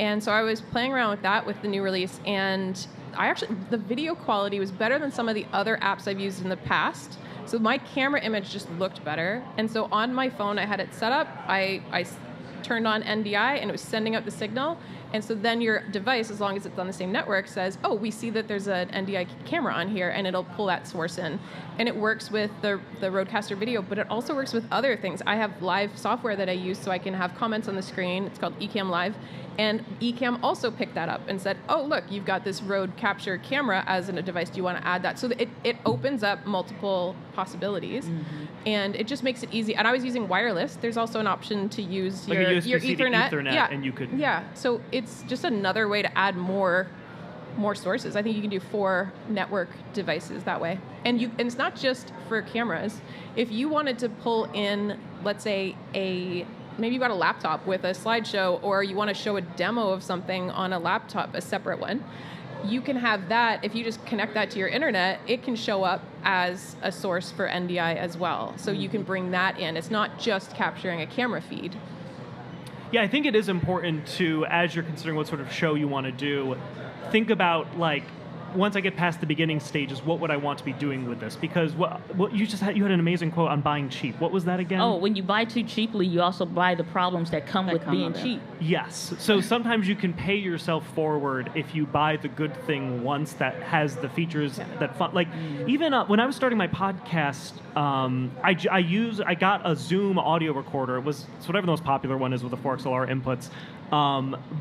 And so I was playing around with that with the new release, and the video quality was better than some of the other apps I've used in the past. So my camera image just looked better. And so on my phone, I had it set up. I turned on NDI, and it was sending out the signal. And so then your device, as long as it's on the same network, says, oh, we see that there's an NDI camera on here, and it'll pull that source in. And it works with the Rodecaster Video, but it also works with other things. I have live software that I use so I can have comments on the screen. It's called Ecamm Live. And Ecamm also picked that up and said, oh, look, you've got this Rode Capture camera as a device. Do you want to add that? So it opens up multiple possibilities. And it just makes it easy. And I was using wireless. There's also an option to use Like your USB-C to Ethernet. Ethernet, and you could. Yeah, so it's just another way to add more sources. I think you can do 4 network devices that way. And it's not just for cameras. If you wanted to pull in, let's say, maybe you've got a laptop with a slideshow, or you want to show a demo of something on a laptop, a separate one, you can have that. If you just connect that to your internet, it can show up as a source for NDI as well. So you can bring that in. It's not just capturing a camera feed. Yeah, I think it is important to, as you're considering what sort of show you want to do, think about, like, once I get past the beginning stages, what would I want to be doing with this? Because what you had an amazing quote on buying cheap. What was that again? Oh, when you buy too cheaply, you also buy the problems that come with being cheap. Yes. So sometimes you can pay yourself forward if you buy the good thing once that has the features that fun. Like even when I was starting my podcast, I got a Zoom audio recorder. It's whatever the most popular one is with the 4 XLR inputs,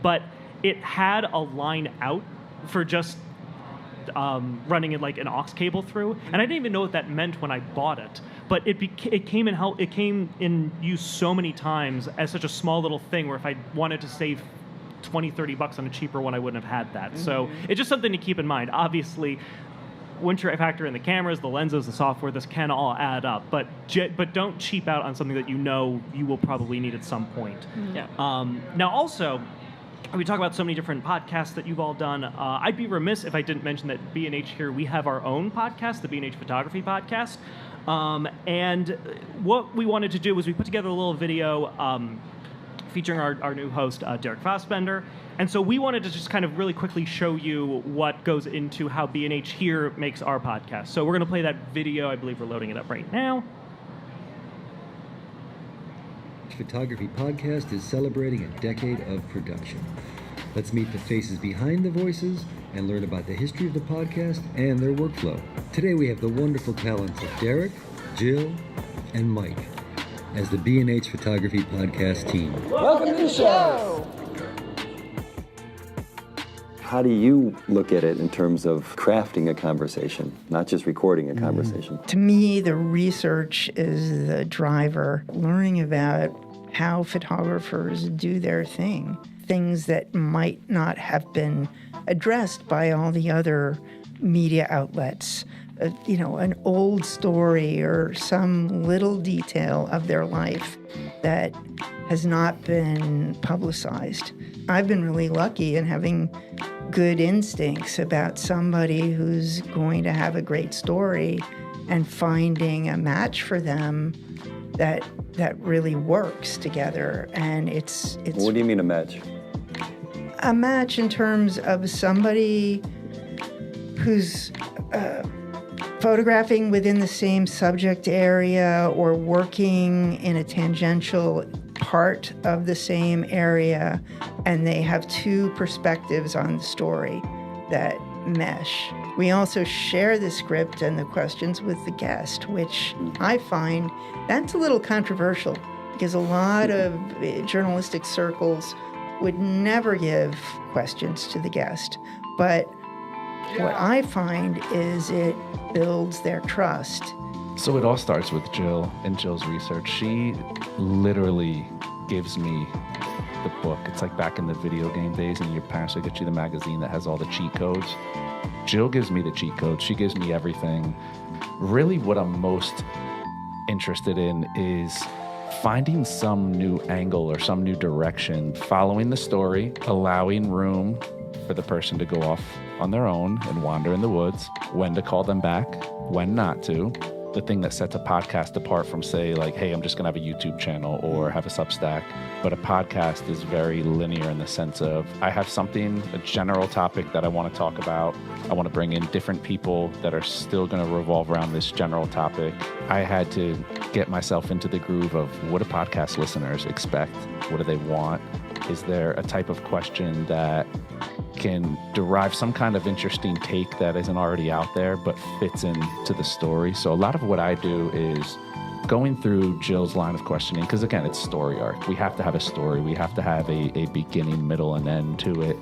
but it had a line out for just running it like an aux cable through, and I didn't even know what that meant when I bought it. But it came in use so many times as such a small little thing where if I wanted to save $20-$30 on a cheaper one, I wouldn't have had that. So it's just something to keep in mind. Obviously, once you factor in the cameras, the lenses, the software, this can all add up. But don't cheap out on something that you know you will probably need at some point. Now also, we talk about so many different podcasts that you've all done. I'd be remiss if I didn't mention that B&H here, we have our own podcast, the B&H Photography Podcast. And what we wanted to do was we put together a little video featuring our new host, Derek Fassbender. And so we wanted to just kind of really quickly show you what goes into how B&H here makes our podcast. So we're going to play that video. I believe we're loading it up right now. Photography Podcast is celebrating a decade of production. Let's meet the faces behind the voices and learn about the history of the podcast and their workflow. Today we have the wonderful talents of Derek, Jill, and Mike as the B&H Photography Podcast team. Welcome to the show! How do you look at it in terms of crafting a conversation, not just recording a conversation? To me, the research is the driver. Learning about how photographers do their thing, things that might not have been addressed by all the other media outlets. An old story or some little detail of their life that has not been publicized. I've been really lucky in having good instincts about somebody who's going to have a great story and finding a match for them that really works together. And it's What do you mean a match? a match in terms of somebody who's photographing within the same subject area or working in a tangential part of the same area, and they have two perspectives on the story that mesh. We also share the script and the questions with the guest, which I find that's a little controversial because a lot of journalistic circles would never give questions to the guest. But what I find is it builds their trust. So it all starts with Jill and Jill's research. She literally gives me the book. It's like back in the video game days and your parents would get you the magazine that has all the cheat codes. Jill gives me the cheat codes. She gives me everything. Really what I'm most interested in is finding some new angle or some new direction, following the story, allowing room for the person to go off on their own and wander in the woods, when to call them back, when not to. The thing that sets a podcast apart from, say, like, hey, I'm just going to have a YouTube channel or have a Substack. But a podcast is very linear in the sense of I have something, a general topic that I want to talk about. I want to bring in different people that are still going to revolve around this general topic. I had to get myself into the groove of what do podcast listeners expect? What do they want? Is there a type of question that can derive some kind of interesting take that isn't already out there but fits into the story? So a lot of what I do is going through Jill's line of questioning, because again, it's story arc. We have to have a story. We have to have a beginning, middle, and end to it.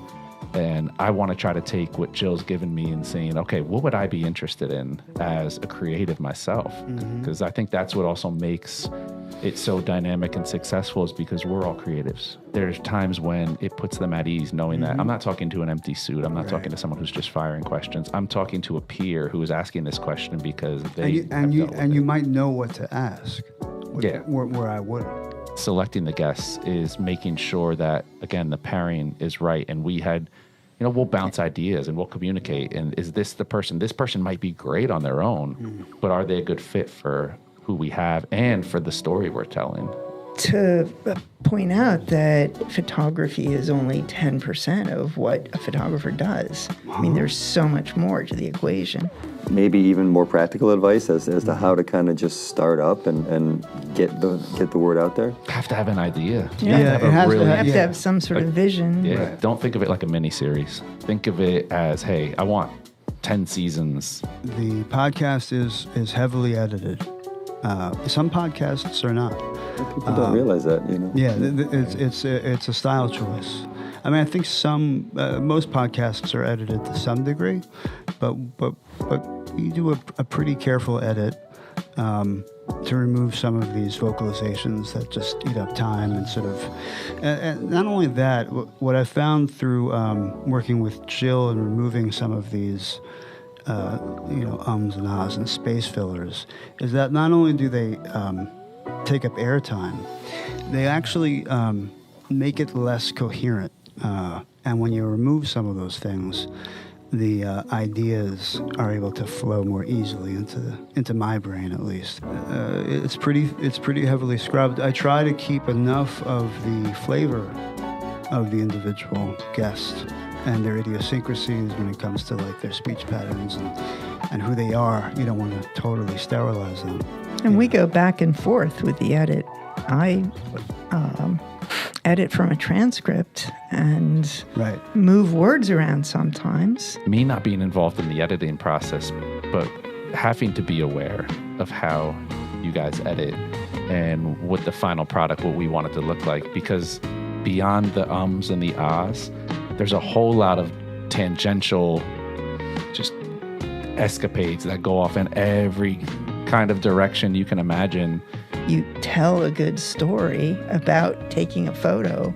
And I want to try to take what Jill's given me and saying, okay, what would I be interested in as a creative myself? Because I think that's what also makes it so dynamic and successful, is because we're all creatives. There's times when it puts them at ease knowing that I'm not talking to an empty suit. I'm not talking to someone who's just firing questions. I'm talking to a peer who is asking this question because they you might know what to ask. Where I wouldn't. Selecting the guests is making sure that, again, the pairing is right. And we had, we'll bounce ideas and we'll communicate. And is this the person? This person might be great on their own, but are they a good fit for who we have and for the story we're telling? To point out that photography is only 10% of what a photographer does. I mean, there's so much more to the equation. Maybe even more practical advice as to how to kind of just start up and get the word out there? Have to have an idea. Yeah, you have to have some sort of vision. Yeah, don't think of it like a mini-series. Think of it as, hey, I want 10 seasons. The podcast is heavily edited. Some podcasts are not. People don't realize that, Yeah, it's a style choice. I mean, I think most podcasts are edited to some degree, but you do a pretty careful edit to remove some of these vocalizations that just eat up time and sort of. And not only that, what I found through working with Jill and removing some of these. Ums and ahs and space fillers, is that not only do they take up airtime, they actually make it less coherent. And when you remove some of those things, the ideas are able to flow more easily into my brain, at least. It's pretty heavily scrubbed. I try to keep enough of the flavor of the individual guest and their idiosyncrasies when it comes to like their speech patterns and who they are. You don't want to totally sterilize them. And we go back and forth with the edit. I edit from a transcript and move words around sometimes. Me not being involved in the editing process, but having to be aware of how you guys edit and what the final product, what we want it to look like, because beyond the ums and the ahs, there's a whole lot of tangential just escapades that go off in every kind of direction you can imagine. You tell a good story about taking a photo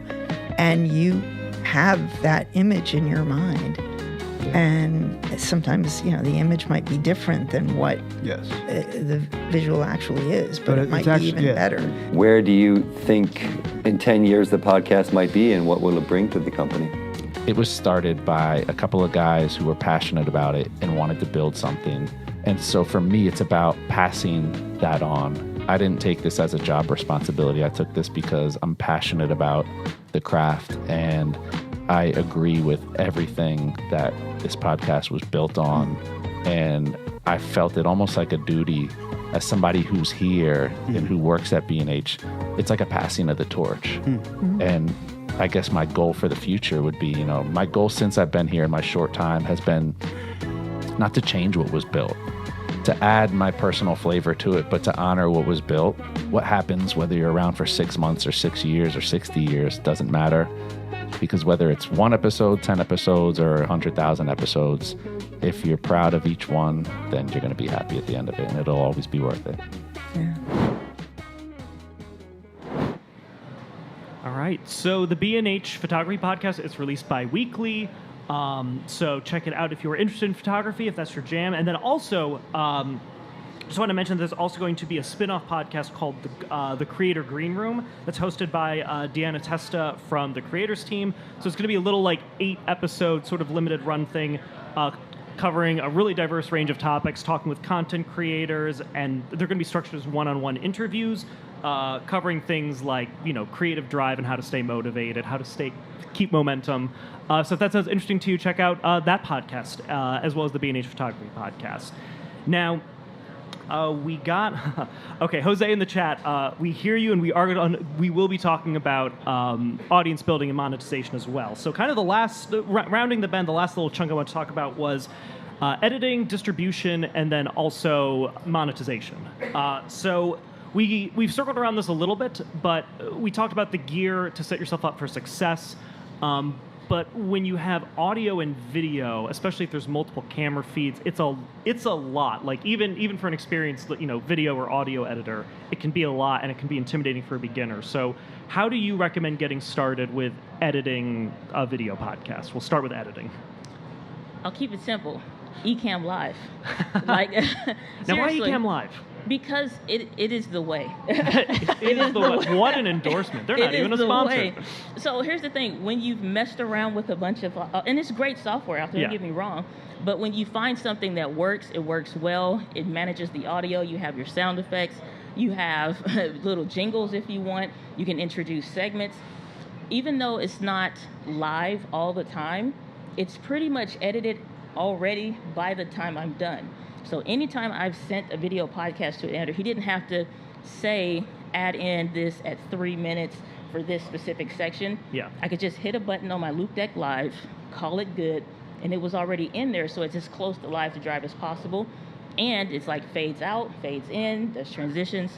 and you have that image in your mind. And sometimes, the image might be different than what the visual actually is, but it might be even better. Where do you think in 10 years the podcast might be, and what will it bring to the company? it was started by a couple of guys who were passionate about it and wanted to build something. And so for me, it's about passing that on. I didn't take this as a job responsibility. I took this because I'm passionate about the craft, and I agree with everything that this podcast was built on. And I felt it almost like a duty as somebody who's here and who works at B&H. It's like a passing of the torch. And I guess my goal for the future would be, my goal since I've been here in my short time has been not to change what was built, to add my personal flavor to it, but to honor what was built. What happens whether you're around for 6 months or 6 years or 60 years doesn't matter, because whether it's 1 episode, 10 episodes, or 100,000 episodes, if you're proud of each one, then you're going to be happy at the end of it, and it'll always be worth it. Yeah. All right. So the B&H Photography Podcast is released bi-weekly. So check it out if you're interested in photography, if that's your jam. And then also, just want to mention there's also going to be a spin-off podcast called the Creator Green Room that's hosted by Diana Testa from the Creators team. So it's going to be a little 8-episode sort of limited run thing, covering a really diverse range of topics, talking with content creators, and they're going to be structured as one-on-one interviews, covering things like, creative drive and how to stay motivated, how to keep momentum. So if that sounds interesting to you, check out that podcast, as well as the B&H Photography Podcast. Now, we got okay, Jose in the chat. We hear you, and we will be talking about audience building and monetization as well. So, kind of the last rounding the bend, the last little chunk I want to talk about was editing, distribution, and then also monetization. So we've circled around this a little bit, but we talked about the gear to set yourself up for success. But when you have audio and video, especially if there's multiple camera feeds, it's a lot. Like even for an experienced video or audio editor, it can be a lot, and it can be intimidating for a beginner. So how do you recommend getting started with editing a video podcast? We'll start with editing. I'll keep it simple. Ecamm Live. Now, why Ecamm Live? Because it is the way. it is the way. What an endorsement. They're not even a sponsor. So here's the thing. When you've messed around with a bunch of, and it's great software out there, don't get me wrong, but when you find something that works, it works well, it manages the audio, you have your sound effects, you have little jingles if you want, you can introduce segments. Even though it's not live all the time, it's pretty much edited already by the time I'm done. So anytime I've sent a video podcast to an editor, he didn't have to say, add in this at 3 minutes for this specific section. Yeah. I could just hit a button on my Loop Deck Live, call it good, and it was already in there, so it's as close to live to drive as possible. And it's fades out, fades in, does transitions,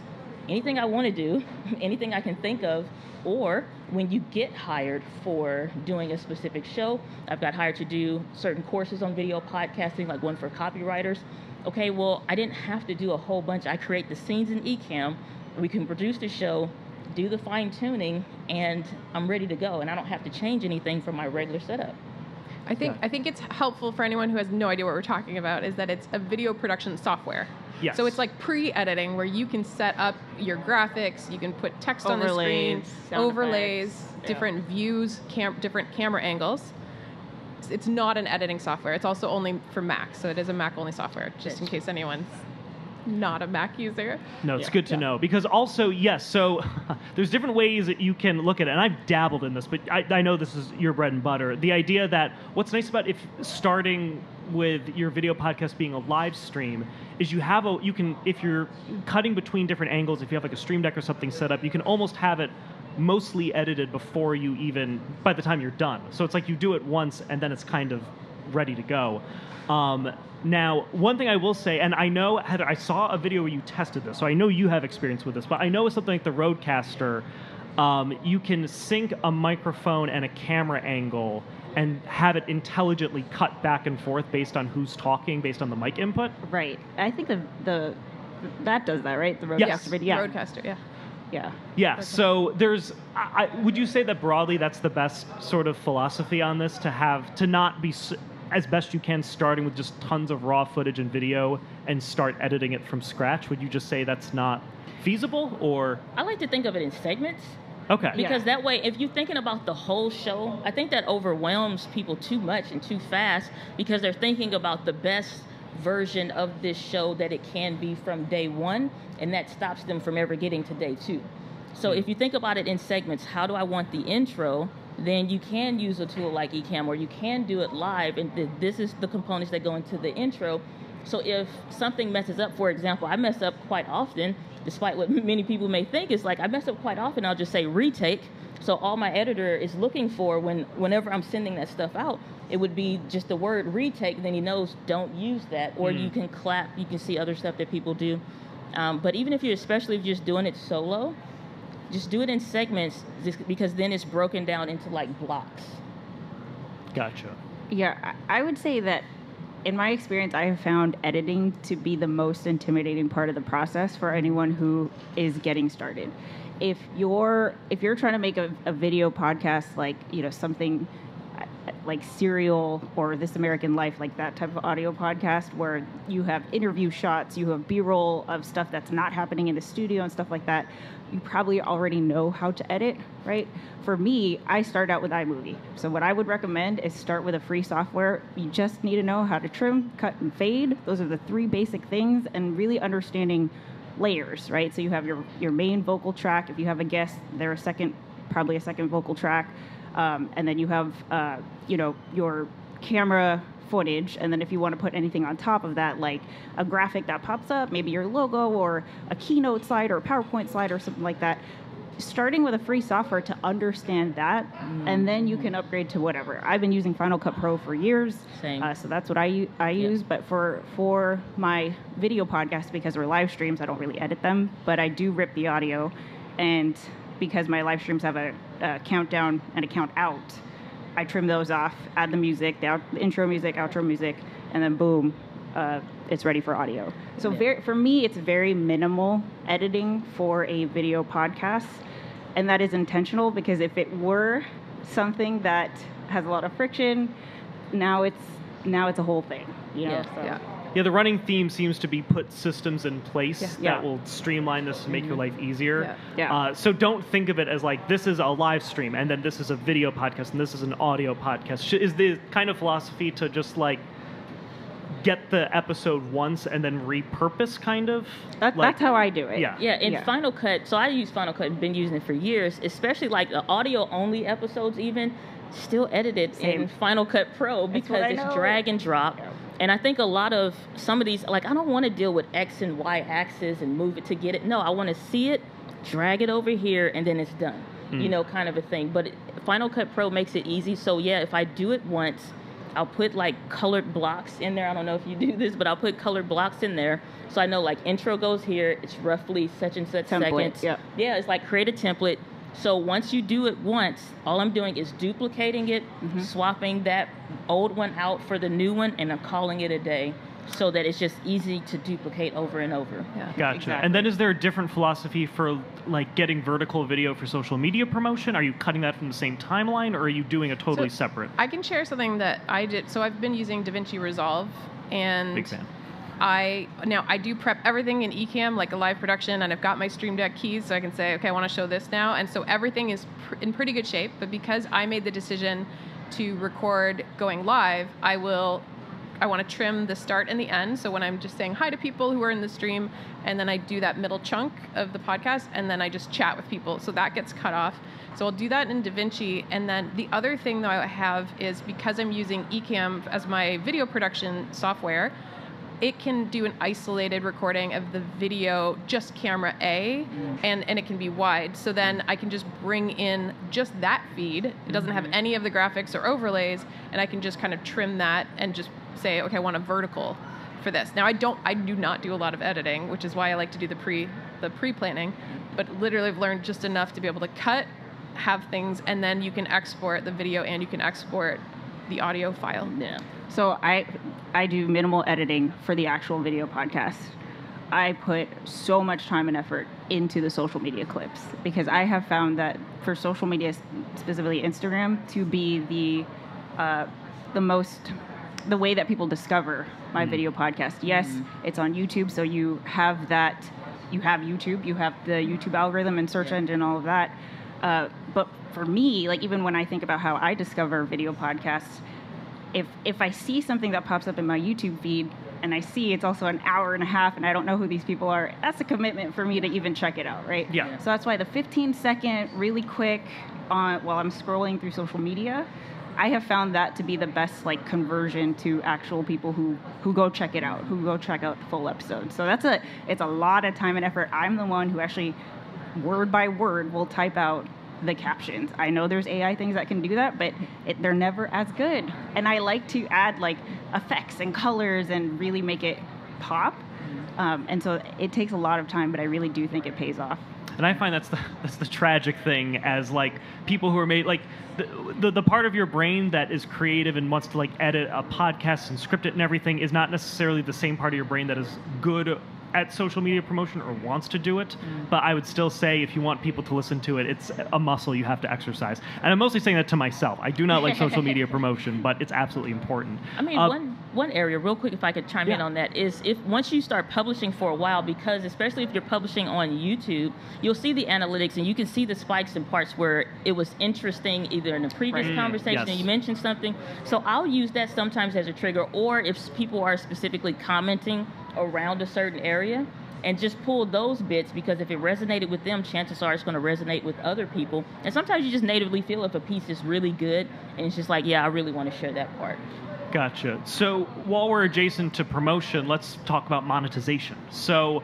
anything I want to do, anything I can think of. Or when you get hired for doing a specific show, I've got hired to do certain courses on video podcasting, like one for copywriters. Okay, well, I didn't have to do a whole bunch. I create the scenes in Ecamm. We can produce the show, do the fine tuning, and I'm ready to go. And I don't have to change anything from my regular setup. I think it's helpful for anyone who has no idea what we're talking about is that it's a video production software. Yes. So it's like pre-editing where you can set up your graphics, you can put text on the screen, overlays, different views, different camera angles. It's not an editing software. It's also only for Mac, so it is a Mac-only software, just in case anyone's not a Mac user. No, it's good to know. Because also, yes, so there's different ways that you can look at it. And I've dabbled in this, but I know this is your bread and butter. The idea that what's nice about starting with your video podcast being a live stream is you can, if you're cutting between different angles, if you have a Stream Deck or something set up, you can almost have it mostly edited before by the time you're done. So it's like you do it once and then it's kind of ready to go. Now, one thing I will say, and I know, Heather, I saw a video where you tested this, so I know you have experience with this, but I know with something like the Rodecaster, you can sync a microphone and a camera angle and have it intelligently cut back and forth based on who's talking, based on the mic input. Right. I think that does that, right? The Rodecaster Yes. video. The Rodecaster, yeah. Yeah. Yeah, so there's, would you say that broadly that's the best sort of philosophy on this, to not be, as best you can, starting with just tons of raw footage and video and start editing it from scratch? Would you just say that's not feasible, or? I like to think of it in segments. Okay. Because that way, if you're thinking about the whole show, I think that overwhelms people too much and too fast because they're thinking about the best version of this show that it can be from day one, and that stops them from ever getting to day two. So if you think about it in segments, how do I want the intro? Then you can use a tool like Ecamm, or you can do it live, and this is the components that go into the intro. So if something messes up, for example, I mess up quite often, despite what many people may think, is like I mess up quite often, I'll just say retake. So all my editor is looking for whenever I'm sending that stuff out, it would be just the word retake, then he knows don't use that. Or you can clap, you can see other stuff that people do. But even if especially if you're just doing it solo, just do it in segments because then it's broken down into like blocks. Gotcha. Yeah, I would say that in my experience, I have found editing to be the most intimidating part of the process for anyone who is getting started. If you're trying to make a video podcast like, something like Serial or This American Life, like that type of audio podcast where you have interview shots, you have B-roll of stuff that's not happening in the studio and stuff like that, you probably already know how to edit, right? For me, I start out with iMovie. So what I would recommend is start with a free software. You just need to know how to trim, cut, and fade. Those are the three basic things, and really understanding layers, right? So you have your main vocal track. If you have a guest, they're probably a second vocal track. And then you have, your camera footage. And then if you want to put anything on top of that, like a graphic that pops up, maybe your logo or a Keynote slide or a PowerPoint slide or something like that, starting with a free software to understand that, and then you can upgrade to whatever. I've been using Final Cut Pro for years. Same. So that's what I use. But for my video podcast, because they're live streams, I don't really edit them, but I do rip the audio. And because my live streams have a countdown and a count out, I trim those off, add the music, the intro music, outro music, and then boom, it's ready for audio. So for me, it's very minimal editing for a video podcast, and that is intentional because if it were something that has a lot of friction, now it's a whole thing. Yeah, the running theme seems to be put systems in place that will streamline this and make your life easier. So don't think of it as like this is a live stream and then this is a video podcast and this is an audio podcast. Is the kind of philosophy to just like get the episode once and then repurpose kind of? That's how I do it. In Final Cut, so I use Final Cut and been using it for years, especially like the audio only episodes even, still edited in Final Cut Pro because it's drag and drop. And I think a lot of some of these, like I don't want to deal with X and Y axis and move it to get it. No, I want to see it, drag it over here, and then it's done. Kind of a thing. But Final Cut Pro makes it easy. So if I do it once, I'll put like colored blocks in there. I don't know if you do this, but I'll put colored blocks in there. So I know like intro goes here. It's roughly such and such seconds. It's like create a template. So once you do it once, all I'm doing is duplicating it, swapping that old one out for the new one, and I'm calling it a day so that it's just easy to duplicate over and over. Gotcha. Exactly. And then is there a different philosophy for like getting vertical video for social media promotion? Are you cutting that from the same timeline, or are you doing a totally separate? I can share something that I did. So I've been using DaVinci Resolve, and big fan. I do prep everything in Ecamm, like a live production, and I've got my Stream Deck keys, so I can say, okay, I want to show this now. And so everything is in pretty good shape. But because I made the decision to record going live, I want to trim the start and the end. So when I'm just saying hi to people who are in the stream, and then I do that middle chunk of the podcast, and then I just chat with people. So that gets cut off. So I'll do that in DaVinci. And then the other thing that I have is because I'm using Ecamm as my video production software, it can do an isolated recording of the video, just camera A, and it can be wide. So then I can just bring in just that feed. It doesn't have any of the graphics or overlays, and I can just kind of trim that and just say, okay, I want a vertical for this. Now I do not do a lot of editing, which is why I like to do the pre-planning, but literally I've learned just enough to be able to cut, have things, and then you can export the video and you can export the audio file. So I do minimal editing for the actual video podcast. I put so much time and effort into the social media clips because I have found that for social media, specifically Instagram, to be the way that people discover my video podcast. Yes, it's on YouTube, so you have YouTube, you have the YouTube algorithm and search engine, all of that. But for me, like even when I think about how I discover video podcasts, if I see something that pops up in my YouTube feed and I see it's also an hour and a half and I don't know who these people are, that's a commitment for me to even check it out, right? Yeah. So that's why the 15-second, really quick, while I'm scrolling through social media, I have found that to be the best like conversion to actual people who go check it out, who go check out the full episode. So it's a lot of time and effort. I'm the one who actually word by word will type out the captions. I know there's AI things that can do that, but they're never as good. And I like to add like effects and colors and really make it pop. And so it takes a lot of time, but I really do think it pays off. And I find that's the tragic thing, as like people who are made like the part of your brain that is creative and wants to like edit a podcast and script it and everything is not necessarily the same part of your brain that is good at social media promotion or wants to do it. But I would still say if you want people to listen to it, it's a muscle you have to exercise. And I'm mostly saying that to myself. I do not like social media promotion, but it's absolutely important. I mean, one area, real quick, if I could chime in on that, is if once you start publishing for a while, because especially if you're publishing on YouTube, you'll see the analytics and you can see the spikes in parts where it was interesting either in the previous conversation and you mentioned something. So I'll use that sometimes as a trigger, or if people are specifically commenting around a certain area, and just pull those bits, because if it resonated with them, chances are it's going to resonate with other people. And sometimes you just natively feel if a piece is really good and it's just like, yeah, I really want to share that part. Gotcha. So while we're adjacent to promotion, let's talk about monetization. So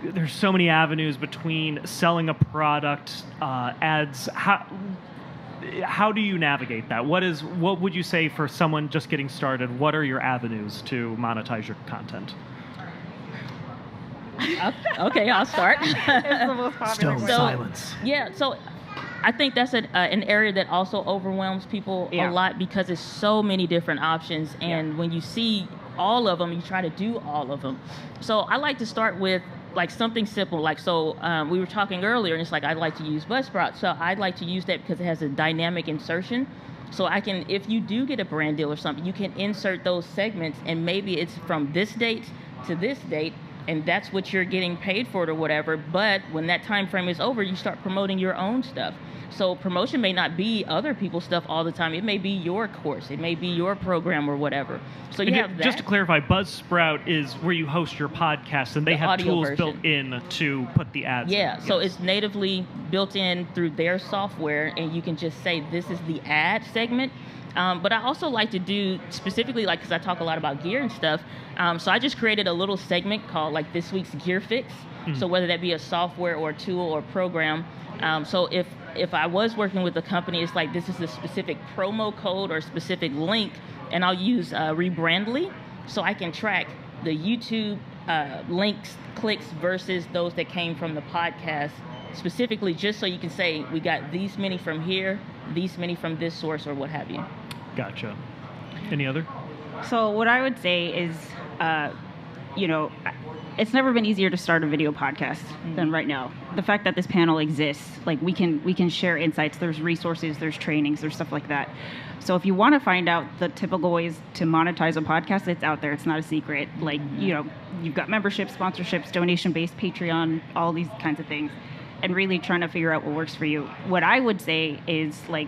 there's so many avenues between selling a product, ads. How do you navigate that? What would you say for someone just getting started? What are your avenues to monetize your content? Okay, I'll start. It's the most popular Silence. Yeah, so I think that's an area that also overwhelms people a lot, because there's so many different options, and when you see all of them, you try to do all of them. So I like to start with like something simple, like we were talking earlier, and it's like I like to use Buzzsprout. So I'd like to use that because it has a dynamic insertion. So I can, if you do get a brand deal or something, you can insert those segments, and maybe it's from this date to this date, and that's what you're getting paid for it or whatever. But when that time frame is over, you start promoting your own stuff. So promotion may not be other people's stuff all the time. It may be your course. It may be your program or whatever. So you have that. Just to clarify, Buzzsprout is where you host your podcast, and they have tools built in to put the ads in. Yeah, so it's natively built in through their software, and you can just say this is the ad segment. But I also like to do specifically, like, because I talk a lot about gear and stuff, so I just created a little segment called like this week's gear fix. So whether that be a software or a tool or program, so if I was working with a company, it's like this is a specific promo code or specific link, and I'll use Rebrandly, so I can track the YouTube links, clicks versus those that came from the podcast specifically, just so you can say we got these many from here, these many from this source, or what have you. Gotcha. Any other? So what I would say is, it's never been easier to start a video podcast than right now. The fact that this panel exists, like we can share insights. There's resources, there's trainings, there's stuff like that. So if you want to find out the typical ways to monetize a podcast, it's out there. It's not a secret. Like, you've got memberships, sponsorships, donation-based, Patreon, all these kinds of things, and really trying to figure out what works for you. What I would say is like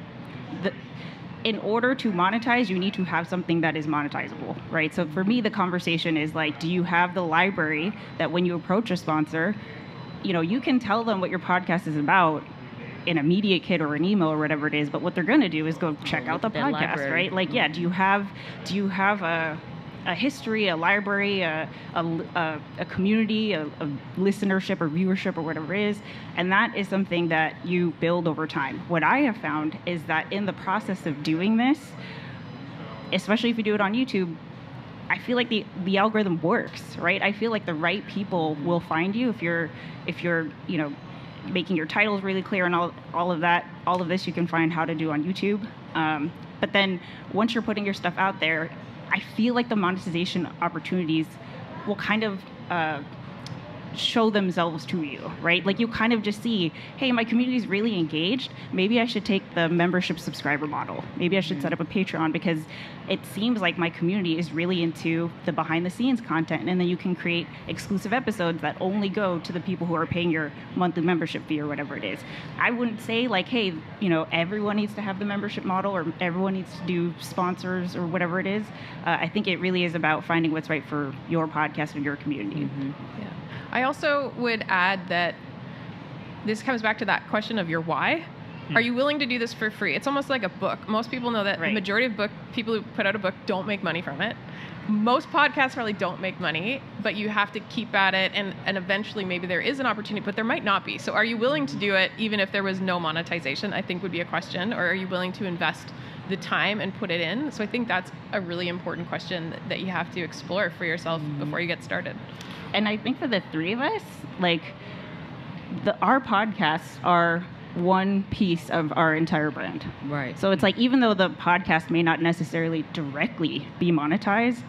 in order to monetize, you need to have something that is monetizable, right? So for me, the conversation is like, do you have the library that when you approach a sponsor, you can tell them what your podcast is about in a media kit or an email or whatever it is, but what they're going to do is go check out the podcast, library. Right? Like, do you have a history, a library, a community, a listenership or viewership or whatever it is, and that is something that you build over time. What I have found is that in the process of doing this, especially if you do it on YouTube, I feel like the algorithm works, right? I feel like the right people will find you if you're making your titles really clear and all of that. All of this you can find how to do on YouTube. But then once you're putting your stuff out there, I feel like the monetization opportunities will kind of show themselves to you, right? Like you kind of just see, hey, my community is really engaged. Maybe I should take the membership subscriber model. Maybe I should set up a Patreon because it seems like my community is really into the behind the scenes content. And then you can create exclusive episodes that only go to the people who are paying your monthly membership fee or whatever it is. I wouldn't say like, hey, everyone needs to have the membership model or everyone needs to do sponsors or whatever it is. I think it really is about finding what's right for your podcast and your community. Mm-hmm. Yeah. I also would add that this comes back to that question of your why. Are you willing to do this for free? It's almost like a book. Most people know that the majority of people who put out a book don't make money from it. Most podcasts really don't make money, but you have to keep at it, and eventually maybe there is an opportunity, but there might not be. So are you willing to do it even if there was no monetization, I think would be a question, or are you willing to invest the time and put it in? So I think that's a really important question that you have to explore for yourself before you get started. And I think for the three of us, like our podcasts are one piece of our entire brand. Right. So it's like, even though the podcast may not necessarily directly be monetized,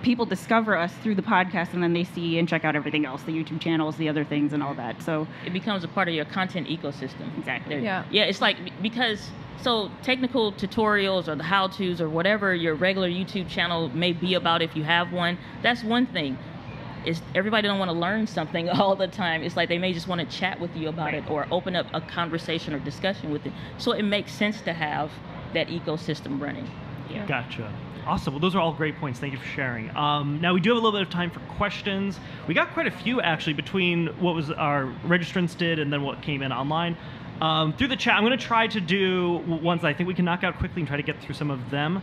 people discover us through the podcast and then they see and check out everything else, the YouTube channels, the other things and all that. So it becomes a part of your content ecosystem. Exactly. Yeah, it's like, because so technical tutorials or the how-tos or whatever your regular YouTube channel may be about, if you have one, that's one thing. Is everybody don't want to learn something all the time. It's like they may just want to chat with you about it or open up a conversation or discussion with it. So it makes sense to have that ecosystem running. Yeah. Gotcha. Awesome. Well, those are all great points. Thank you for sharing. Now, we do have a little bit of time for questions. We got quite a few, actually, between what was our registrants did and then what came in online. Through the chat, I'm going to try to do ones that I think we can knock out quickly and try to get through some of them.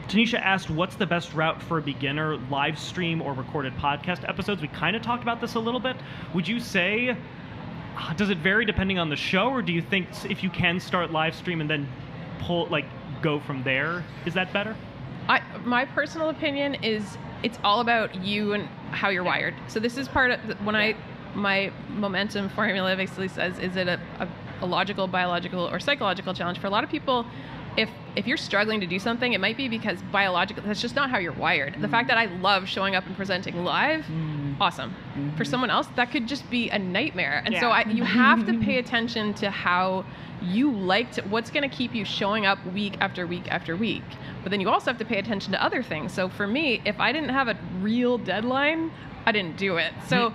Tanisha asked, what's the best route for a beginner, live stream or recorded podcast episodes? We kind of talked about this a little bit. Would you say, does it vary depending on the show, or do you think if you can start live stream and then go from there, is that better? My personal opinion is it's all about you and how you're wired. So this is part of my momentum formula basically says, is it a logical, biological, or psychological challenge? For a lot of people, if you're struggling to do something, it might be because biological, that's just not how you're wired. The fact that I love showing up and presenting live, awesome. For someone else, that could just be a nightmare. And so you have to pay attention to how you what's going to keep you showing up week after week after week. But then you also have to pay attention to other things. So for me, if I didn't have a real deadline, I didn't do it. So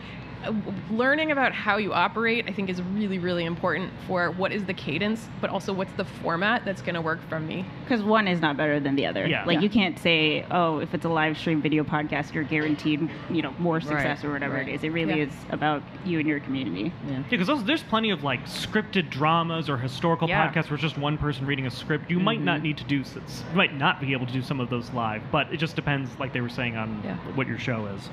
learning about how you operate, I think, is really, really important for what is the cadence, but also what's the format that's going to work from me. Because one is not better than the other. You can't say, oh, if it's a live stream video podcast, you're guaranteed, more success or whatever it is. It really is about you and your community. Because there's plenty of scripted dramas or historical podcasts where it's just one person reading a script. You might not need to do, you might not be able to do some of those live, but it just depends, like they were saying, on what your show is.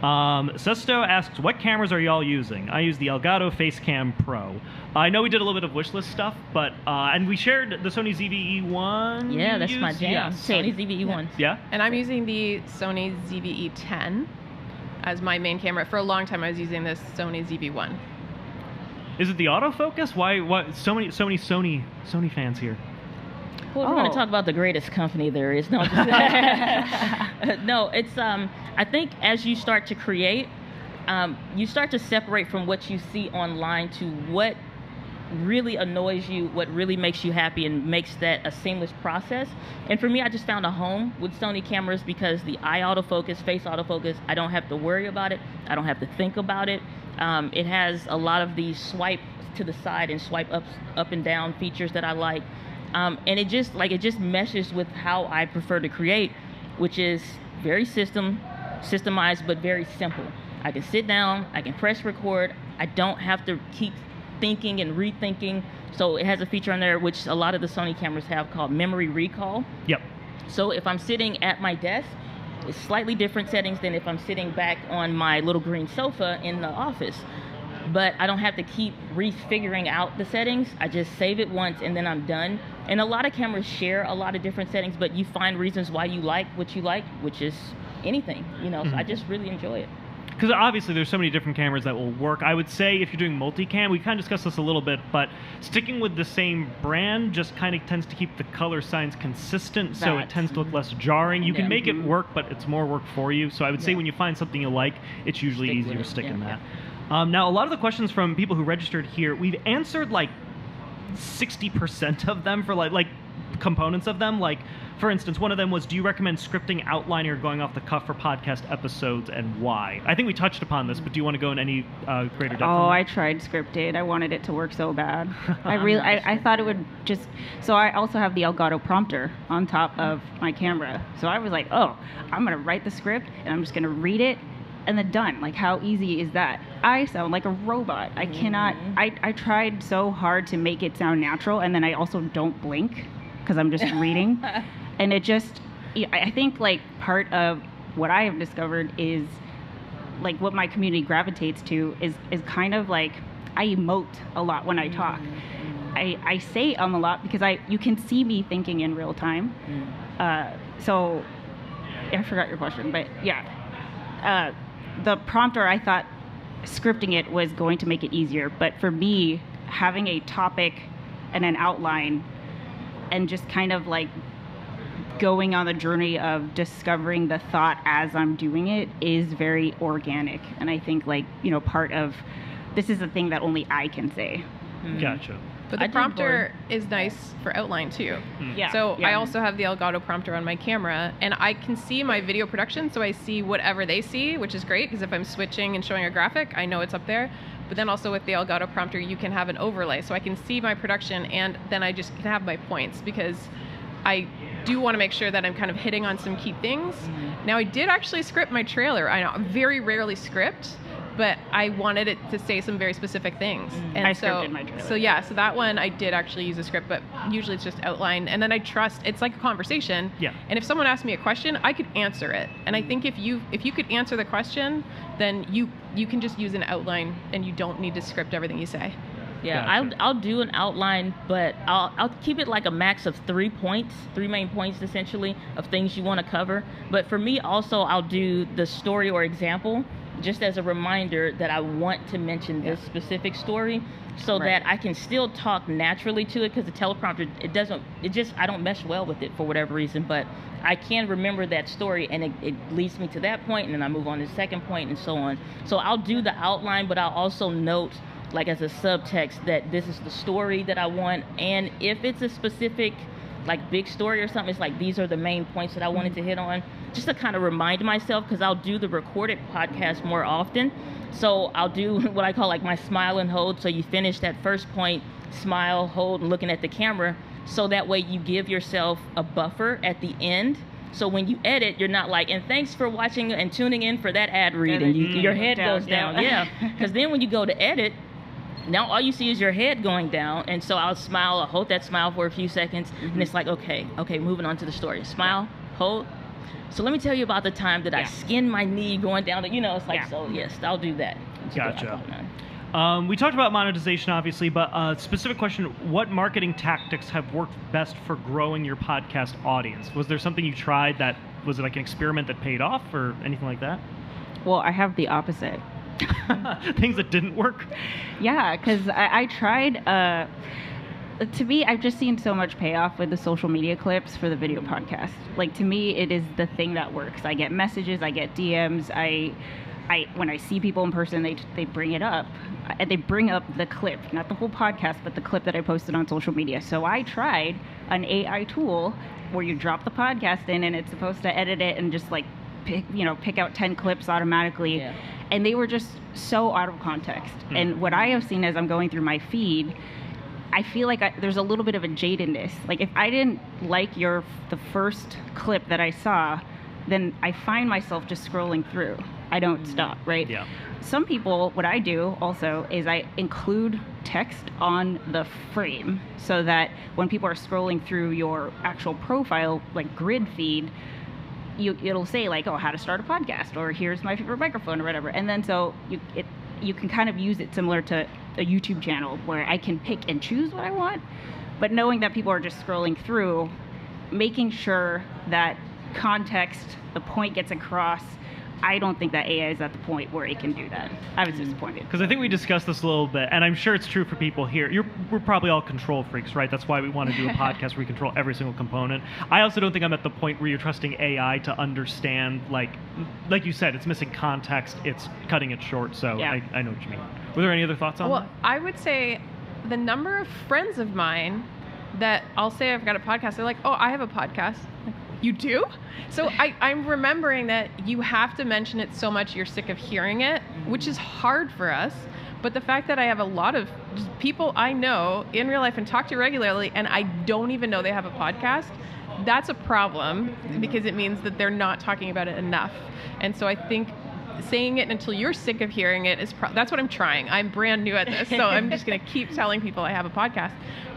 Sesto asks, what cameras are y'all using? I use the Elgato Facecam Pro. I know we did a little bit of wish list stuff, but and we shared the Sony ZV-E1. Yeah, that's my jam. Yeah. Sony ZV-E1. Yeah. And I'm using the Sony ZV-E10 as my main camera. For a long time, I was using this Sony ZV-1. Is it the autofocus? Why so many Sony fans here? Well, we're going to talk about the greatest company there is. No, no, it's I think as you start to create, you start to separate from what you see online to what really annoys you, what really makes you happy and makes that a seamless process. And for me, I just found a home with Sony cameras because the eye autofocus, face autofocus, I don't have to worry about it. I don't have to think about it. It has a lot of these swipe to the side and swipe up and down features that I like. And it just meshes with how I prefer to create, which is very systemized, but very simple. I can sit down, I can press record. I don't have to keep thinking and rethinking. So it has a feature on there, which a lot of the Sony cameras have, called memory recall. Yep. So if I'm sitting at my desk, it's slightly different settings than if I'm sitting back on my little green sofa in the office. But I don't have to keep refiguring out the settings. I just save it once and then I'm done. And a lot of cameras share a lot of different settings, but you find reasons why you like what you like, which is anything, So I just really enjoy it. because obviously there's so many different cameras that will work. I would say if you're doing multicam, we kind of discussed this a little bit, but sticking with the same brand just kind of tends to keep the color signs consistent, so it tends to look less jarring. You can make it work, but it's more work for you. So I would say when you find something you like, it's usually easier to stick in that. Now, a lot of the questions from people who registered here, we've answered like 60% of them for like components of them. Like, for instance, one of them was, do you recommend scripting, outlining, or going off the cuff for podcast episodes, and why? I think we touched upon this, but do you want to go in any greater depth? Oh, I tried scripted. I wanted it to work so bad. I thought it would just. So I also have the Elgato prompter on top of my camera. So I was like, oh, I'm gonna write the script and I'm just gonna read it, and then done. Like, how easy is that? I sound like a robot. I cannot. I tried so hard to make it sound natural, and then I also don't blink because I'm just reading. And it just, I think like part of what I have discovered is like what my community gravitates to is kind of like, I emote a lot when I talk. I say a lot because you can see me thinking in real time. So I forgot your question, but yeah. The prompter, I thought scripting it was going to make it easier, but for me, having a topic and an outline and just kind of like going on the journey of discovering the thought as I'm doing it is very organic. And I think like, part of this is a thing that only I can say. Gotcha. But the prompter is nice for outline too. Yeah. So I also have the Elgato prompter on my camera, and I can see my video production, so I see whatever they see, which is great, because if I'm switching and showing a graphic, I know it's up there. But then also with the Elgato prompter, you can have an overlay, so I can see my production, and then I just can have my points, because I do want to make sure that I'm kind of hitting on some key things. Now, I did actually script my trailer. I very rarely script, but I wanted it to say some very specific things. And I scripted my trailer. So that one I did actually use a script, but usually it's just outline. And then I trust, it's like a conversation. Yeah. And if someone asked me a question, I could answer it. And I think if you could answer the question, then you can just use an outline and you don't need to script everything you say. Yeah, Gotcha. I'll do an outline, but I'll keep it like a max of 3 main points essentially of things you want to cover. But for me also, I'll do the story or example just as a reminder that I want to mention this specific story, so that I can still talk naturally to it, because the teleprompter, I don't mesh well with it for whatever reason, but I can remember that story, and it leads me to that point, and then I move on to the second point and so on. So I'll do the outline, but I'll also note like as a subtext that this is the story that I want, and if it's a specific like big story or something, it's like these are the main points that I wanted to hit on, just to kind of remind myself, because I'll do the recorded podcast more often. So I'll do what I call like my smile and hold. So you finish that first point, smile, hold, and looking at the camera, so that way you give yourself a buffer at the end. So when you edit, you're not like, and thanks for watching and tuning in for that ad read, and your head goes down. Yeah, because then when you go to edit, now all you see is your head going down, and so I'll smile, I'll hold that smile for a few seconds, and it's like, okay, moving on to the story. Smile, hold. So let me tell you about the time that I skinned my knee going down. It's like, so yes, I'll do that. Gotcha. We talked about monetization, obviously, but a specific question, what marketing tactics have worked best for growing your podcast audience? Was there something you tried that was like an experiment that paid off, or anything like that? Well, I have the opposite. Things that didn't work? Yeah, because I tried, to me, I've just seen so much payoff with the social media clips for the video podcast. Like, to me, it is the thing that works. I get messages, I get DMs, when I see people in person, they bring it up. And they bring up the clip, not the whole podcast, but the clip that I posted on social media. So I tried an AI tool where you drop the podcast in, and it's supposed to edit it and just like pick out 10 clips automatically. Yeah. And they were just so out of context. And what I have seen as I'm going through my feed, I feel like there's a little bit of a jadedness. Like, if I didn't like the first clip that I saw, then I find myself just scrolling through. I don't stop, right? Yeah. Some people, what I do also is I include text on the frame, so that when people are scrolling through your actual profile, like grid feed, it'll say like, oh, how to start a podcast, or here's my favorite microphone, or whatever. And then so you can kind of use it similar to a YouTube channel, where I can pick and choose what I want, but knowing that people are just scrolling through, making sure that context, the point gets across. I don't think that AI is at the point where it can do that. I was disappointed. Because I think we discussed this a little bit, and I'm sure it's true for people here. We're probably all control freaks, right? That's why we want to do a podcast where we control every single component. I also don't think I'm at the point where you're trusting AI to understand, like you said, it's missing context, it's cutting it short, so Yeah. I know what you mean. Were there any other thoughts on Well, that? I would say the number of friends of mine that I'll say I've got a podcast, they're like, oh, I have a podcast. Like, you do? So I'm remembering that you have to mention it so much you're sick of hearing it, which is hard for us. But the fact that I have a lot of just people I know in real life and talk to regularly, and I don't even know they have a podcast, that's a problem because it means that they're not talking about it enough. And so I think saying it until you're sick of hearing it is that's what I'm trying. I'm brand new at this, so I'm just going to keep telling people I have a podcast.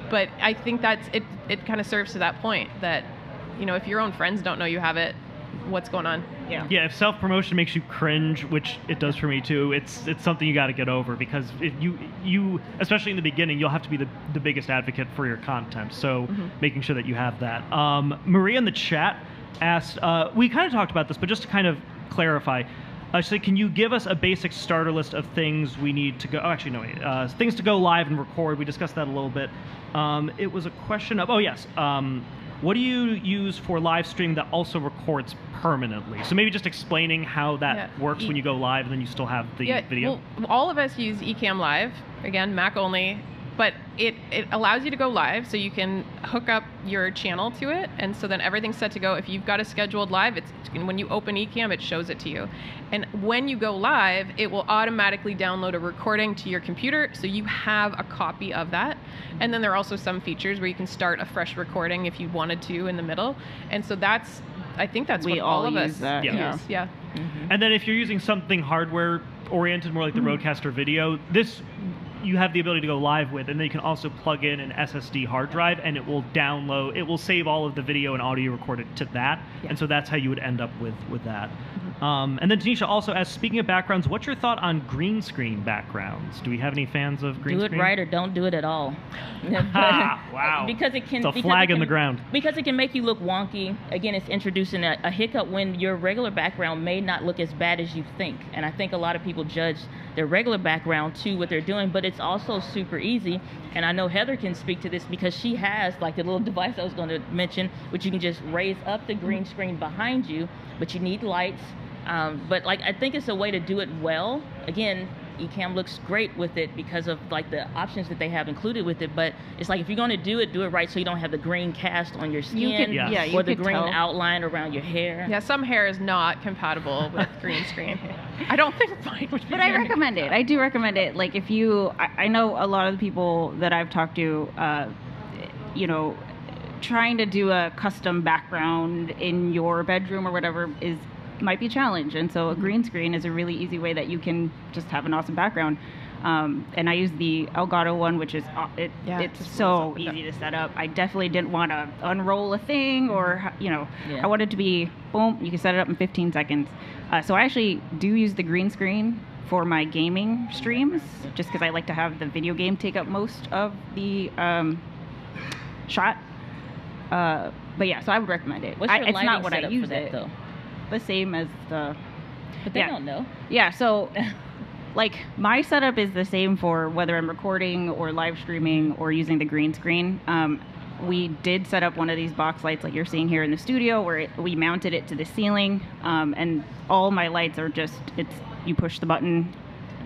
But I think that's it. It kind of serves to that point that, you know, if your own friends don't know you have it, what's going on? Yeah, if self-promotion makes you cringe, which it does for me too, it's something you got to get over, because if you especially in the beginning, you'll have to be the biggest advocate for your content. So making sure that you have that. Maria in the chat asked, we kind of talked about this, but just to kind of clarify, she said, can you give us a basic starter list of things we need to go? Oh, actually, no, wait. Things to go live and record. We discussed that a little bit. It was a question of, what do you use for live stream that also records permanently? So maybe just explaining how that works when you go live and then you still have the video. Well, all of us use Ecamm Live, again, Mac only, but it allows you to go live, so you can hook up your channel to it, and so then everything's set to go. If you've got a scheduled live, when you open Ecamm, it shows it to you. And when you go live, it will automatically download a recording to your computer, so you have a copy of that. And then there are also some features where you can start a fresh recording if you wanted to in the middle. And so I think that's what all of us use. That. Yeah. Yeah. And then if you're using something hardware oriented, more like the Rodecaster video, this you have the ability to go live with, and then you can also plug in an SSD hard drive, and it will download, it will save all of the video and audio recorded to that, and so that's how you would end up with that. And then Tanisha also asked, speaking of backgrounds, what's your thought on green screen backgrounds? Do we have any fans of green screen? Do it right or don't do it at all. Wow. Because it can. It's a flag in the ground. Because it can make you look wonky. Again, it's introducing a hiccup when your regular background may not look as bad as you think. And I think a lot of people judge their regular background to what they're doing, but it's also super easy. And I know Heather can speak to this because she has like the little device I was going to mention, which you can just raise up the green screen behind you, but you need lights. But like, I think it's a way to do it well. Again, Ecamm looks great with it because of like the options that they have included with it. But it's like, if you're going to do it right so you don't have the green cast on your skin or the green outline around your hair. Yeah, some hair is not compatible with green screen. I don't think mine would be. But I recommend it. I do recommend it. Like, if you, I know a lot of the people that I've talked to, trying to do a custom background in your bedroom or whatever might be a challenge, and so a green screen is a really easy way that you can just have an awesome background. And I use the Elgato one, which is it's so easy to set up. I definitely didn't want to unroll a thing, or I wanted to be boom. You can set it up in 15 seconds. So I actually do use the green screen for my gaming streams, just because I like to have the video game take up most of the shot. But yeah, so I would recommend it. What's your it's not what I setup use for that, it. though? The same as the. But they don't know. Yeah, so like my setup is the same for whether I'm recording or live streaming or using the green screen. We did set up one of these box lights like you're seeing here in the studio, where we mounted it to the ceiling, and all my lights are just, you push the button,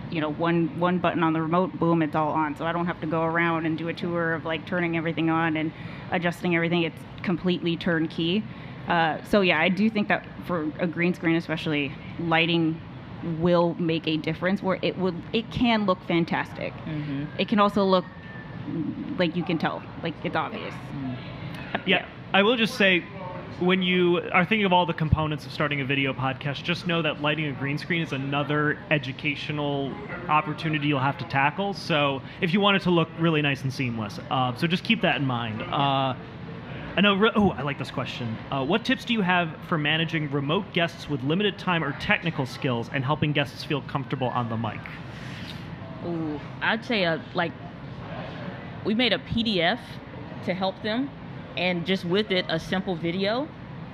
one button on the remote, boom, it's all on. So I don't have to go around and do a tour of like turning everything on and adjusting everything. It's completely turnkey. So yeah, I do think that for a green screen especially, lighting will make a difference, where it can look fantastic. It can also look like you can tell, like it's obvious. Yeah, I will just say, when you are thinking of all the components of starting a video podcast, just know that lighting a green screen is another educational opportunity you'll have to tackle. So if you want it to look really nice and seamless, so just keep that in mind. I like this question. What tips do you have for managing remote guests with limited time or technical skills and helping guests feel comfortable on the mic? Ooh, I'd say we made a PDF to help them, and just with it, a simple video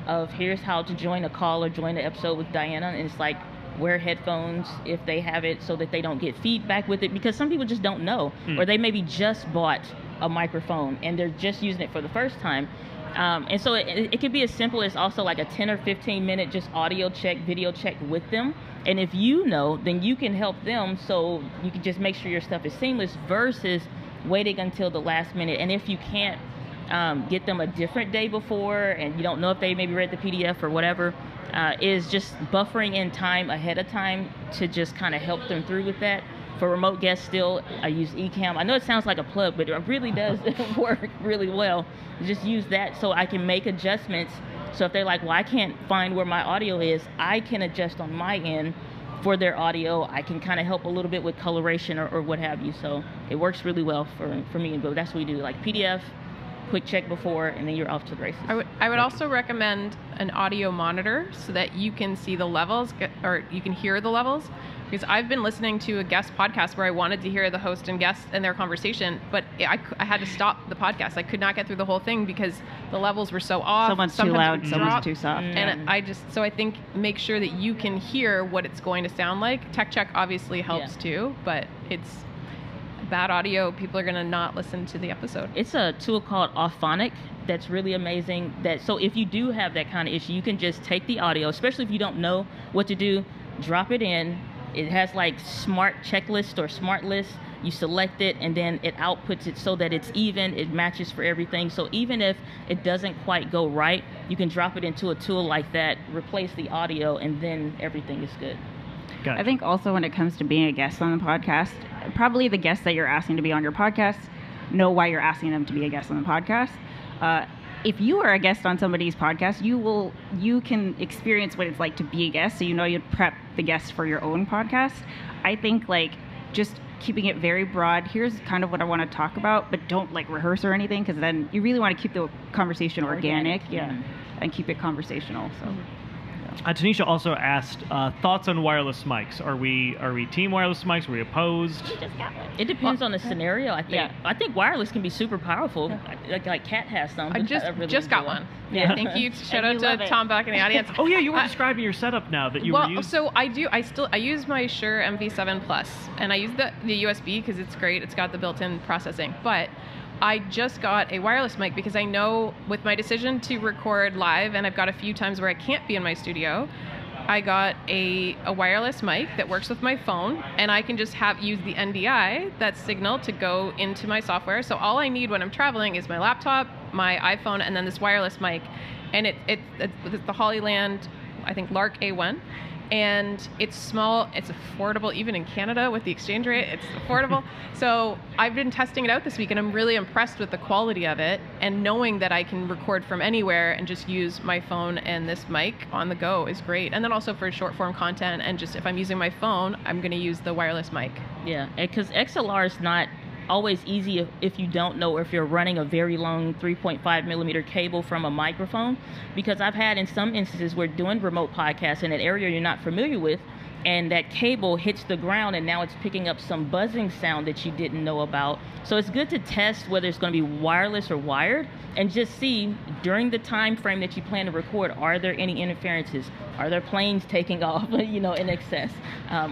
of here's how to join a call or join an episode with Diana. And it's like, wear headphones if they have it so that they don't get feedback with it, because some people just don't know, or they maybe just bought a microphone and they're just using it for the first time. And so it could be as simple as also like a 10 or 15 minute just audio check, video check with them. And if you know, then you can help them, so you can just make sure your stuff is seamless versus waiting until the last minute. And if you can't get them a different day before and you don't know if they maybe read the PDF or whatever, is just buffering in time ahead of time to just kind of help them through with that. For remote guests still, I use Ecamm. I know it sounds like a plug, but it really does work really well. Just use that so I can make adjustments. So if they're like, well, I can't find where my audio is, I can adjust on my end for their audio. I can kind of help a little bit with coloration or what have you. So it works really well for me. But that's what we do, like PDF, quick check before, and then you're off to the races. I would also recommend an audio monitor so that you can see the levels, or you can hear the levels. Because I've been listening to a guest podcast where I wanted to hear the host and guest and their conversation, but I had to stop the podcast. I could not get through the whole thing because the levels were so off. Someone's too loud, someone's too soft. And so I think make sure that you can hear what it's going to sound like. Tech check obviously helps too, but it's bad audio. People are going to not listen to the episode. It's a tool called Auphonic that's really amazing. So if you do have that kind of issue, you can just take the audio, especially if you don't know what to do, drop it in. It has like smart checklist or smart list. You select it and then it outputs it so that it's even, it matches for everything. So even if it doesn't quite go right, you can drop it into a tool like that, replace the audio, and then everything is good. I think also when it comes to being a guest on the podcast, probably the guests that you're asking to be on your podcast know why you're asking them to be a guest on the podcast. If you are a guest on somebody's podcast, you can experience what it's like to be a guest, so you know you'd prep the guest for your own podcast. I think like just keeping it very broad. Here's kind of what I want to talk about, but don't like rehearse or anything, because then you really want to keep the conversation organic, and keep it conversational. So. Tanisha also asked thoughts on wireless mics. Are we team wireless mics? Are we opposed? It depends on the scenario, I think. Yeah. I think wireless can be super powerful. Like Kat has some. I just got one. Yeah. Thank you. Shout out to Tom Buck in the audience. Oh yeah, you were describing your setup now that you were using. So I use my Shure MV7 Plus, and I use the USB because it's great. It's got the built-in processing, but I just got a wireless mic because I know with my decision to record live, and I've got a few times where I can't be in my studio, I got a wireless mic that works with my phone, and I can just use the NDI, that signal, to go into my software. So all I need when I'm traveling is my laptop, my iPhone, and then this wireless mic. And it's the Hollyland, I think, Lark A1. And it's small, it's affordable, even in Canada with the exchange rate, it's affordable. So I've been testing it out this week, and I'm really impressed with the quality of it, and knowing that I can record from anywhere and just use my phone and this mic on the go is great. And then also for short form content, and just if I'm using my phone, I'm going to use the wireless mic. Yeah, because XLR is not always easy if you don't know, or if you're running a very long 3.5 millimeter cable from a microphone, because I've had in some instances where doing remote podcasts in an area you're not familiar with, and that cable hits the ground and now it's picking up some buzzing sound that you didn't know about. So it's good to test whether it's going to be wireless or wired, and just see during the time frame that you plan to record, are there any interferences? Are there planes taking off, in excess?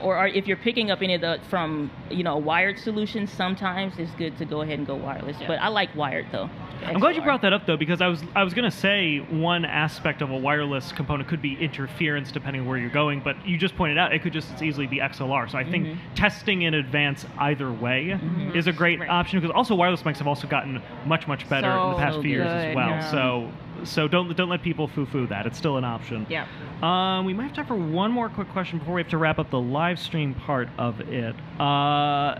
Or if you're picking up any of the from, a wired solution, sometimes it's good to go ahead and go wireless. Yeah. But I like wired though. I'm glad you brought that up though, because I was going to say one aspect of a wireless component could be interference depending on where you're going, but you just pointed out it could just as easily be XLR. So I think testing in advance either way is a great option, because also wireless mics have also gotten much better in the past few years as well. Yeah. So don't let people foo-foo that. It's still an option. Yeah. We might have time for one more quick question before we have to wrap up the live stream part of it. I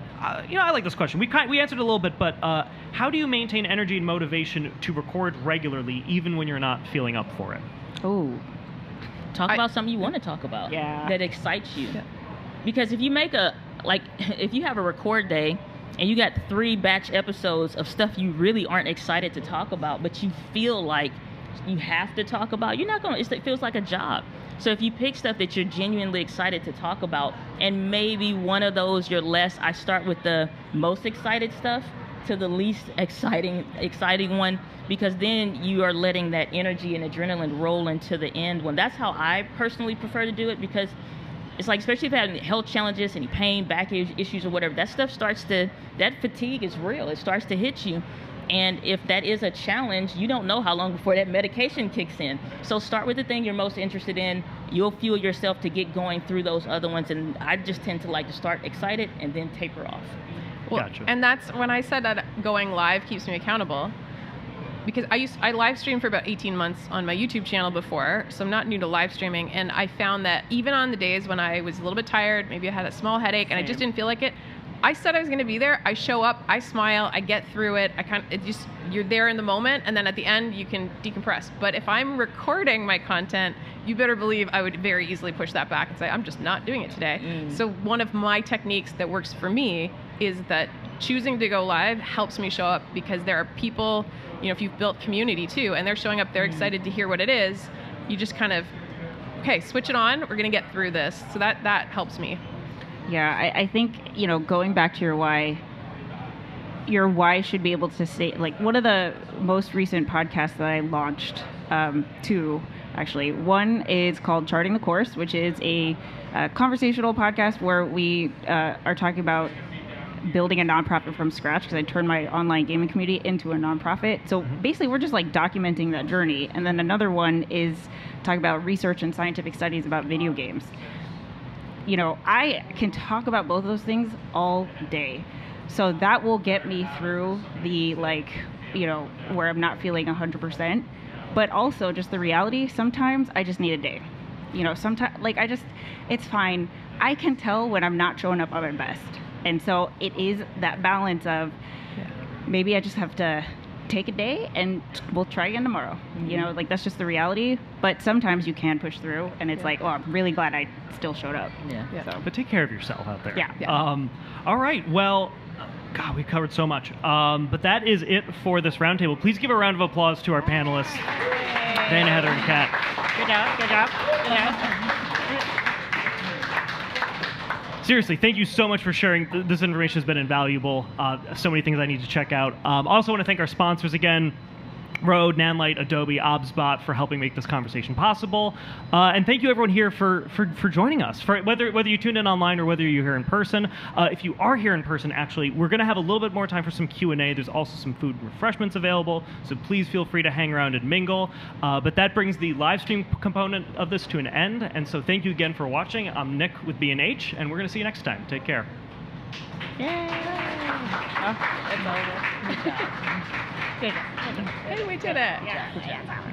like this question. We answered it a little bit, but how do you maintain energy and motivation to record regularly, even when you're not feeling up for it? Oh. Talk about something you want to talk about. Yeah. That excites you. Yeah. Because if you make if you have a record day, and you got 3 batch episodes of stuff you really aren't excited to talk about, but you feel like you have to talk about, you're not going to, it feels like a job. So if you pick stuff that you're genuinely excited to talk about, and maybe one of those I start with the most excited stuff to the least exciting one, because then you are letting that energy and adrenaline roll into the end one. That's how I personally prefer to do it, because it's like, especially if you have any health challenges, any pain, back issues or whatever, that stuff that fatigue is real. It starts to hit you. And if that is a challenge, you don't know how long before that medication kicks in. So start with the thing you're most interested in. You'll fuel yourself to get going through those other ones. And I just tend to like to start excited and then taper off. Well, Gotcha. And that's when I said that going live keeps me accountable. Because I live streamed for about 18 months on my YouTube channel before, so I'm not new to live streaming. And I found that even on the days when I was a little bit tired, maybe I had a small headache, and I just didn't feel like it, I said I was going to be there. I show up, I smile, I get through it. You're there in the moment, and then at the end you can decompress. But if I'm recording my content, you better believe I would very easily push that back and say, I'm just not doing it today. So one of my techniques that works for me is that choosing to go live helps me show up, because there are people, if you've built community too, and they're showing up, they're excited to hear what it is, you just kind of, okay, switch it on, we're going to get through this. So that helps me. Yeah, I think, going back to your why should be able to stay, like one of the most recent podcasts that I launched, two actually. One is called Charting the Course, which is a conversational podcast where we are talking about building a nonprofit from scratch, because I turned my online gaming community into a nonprofit. So basically we're just like documenting that journey. And then another one is talking about research and scientific studies about video games. I can talk about both of those things all day. So that will get me through the where I'm not feeling 100%. But also just the reality, sometimes I just need a day. Sometimes it's fine. I can tell when I'm not showing up at my best. And so it is that balance of maybe I just have to take a day and we'll try again tomorrow. That's just the reality. But sometimes you can push through, and it's like, oh, I'm really glad I still showed up. So. But take care of yourself out there. Yeah. All right. Well, God, we've covered so much. But that is it for this roundtable. Please give a round of applause to our panelists, Diana, Heather, and Kat. Good job. Good job. Seriously, thank you so much for sharing. This information has been invaluable. So many things I need to check out. Also want to thank our sponsors again, Rode, Nanlite, Adobe, ObsBot, for helping make this conversation possible. And thank you everyone here for joining us. For whether you tuned in online or whether you're here in person. If you are here in person, actually, we're going to have a little bit more time for some Q&A. There's also some food and refreshments available, so please feel free to hang around and mingle. But that brings the live stream component of this to an end. And so thank you again for watching. I'm Nick with B&H, and we're going to see you next time. Take care. Yay! Oh, it's over. Good job. Hey, we did it. Yeah.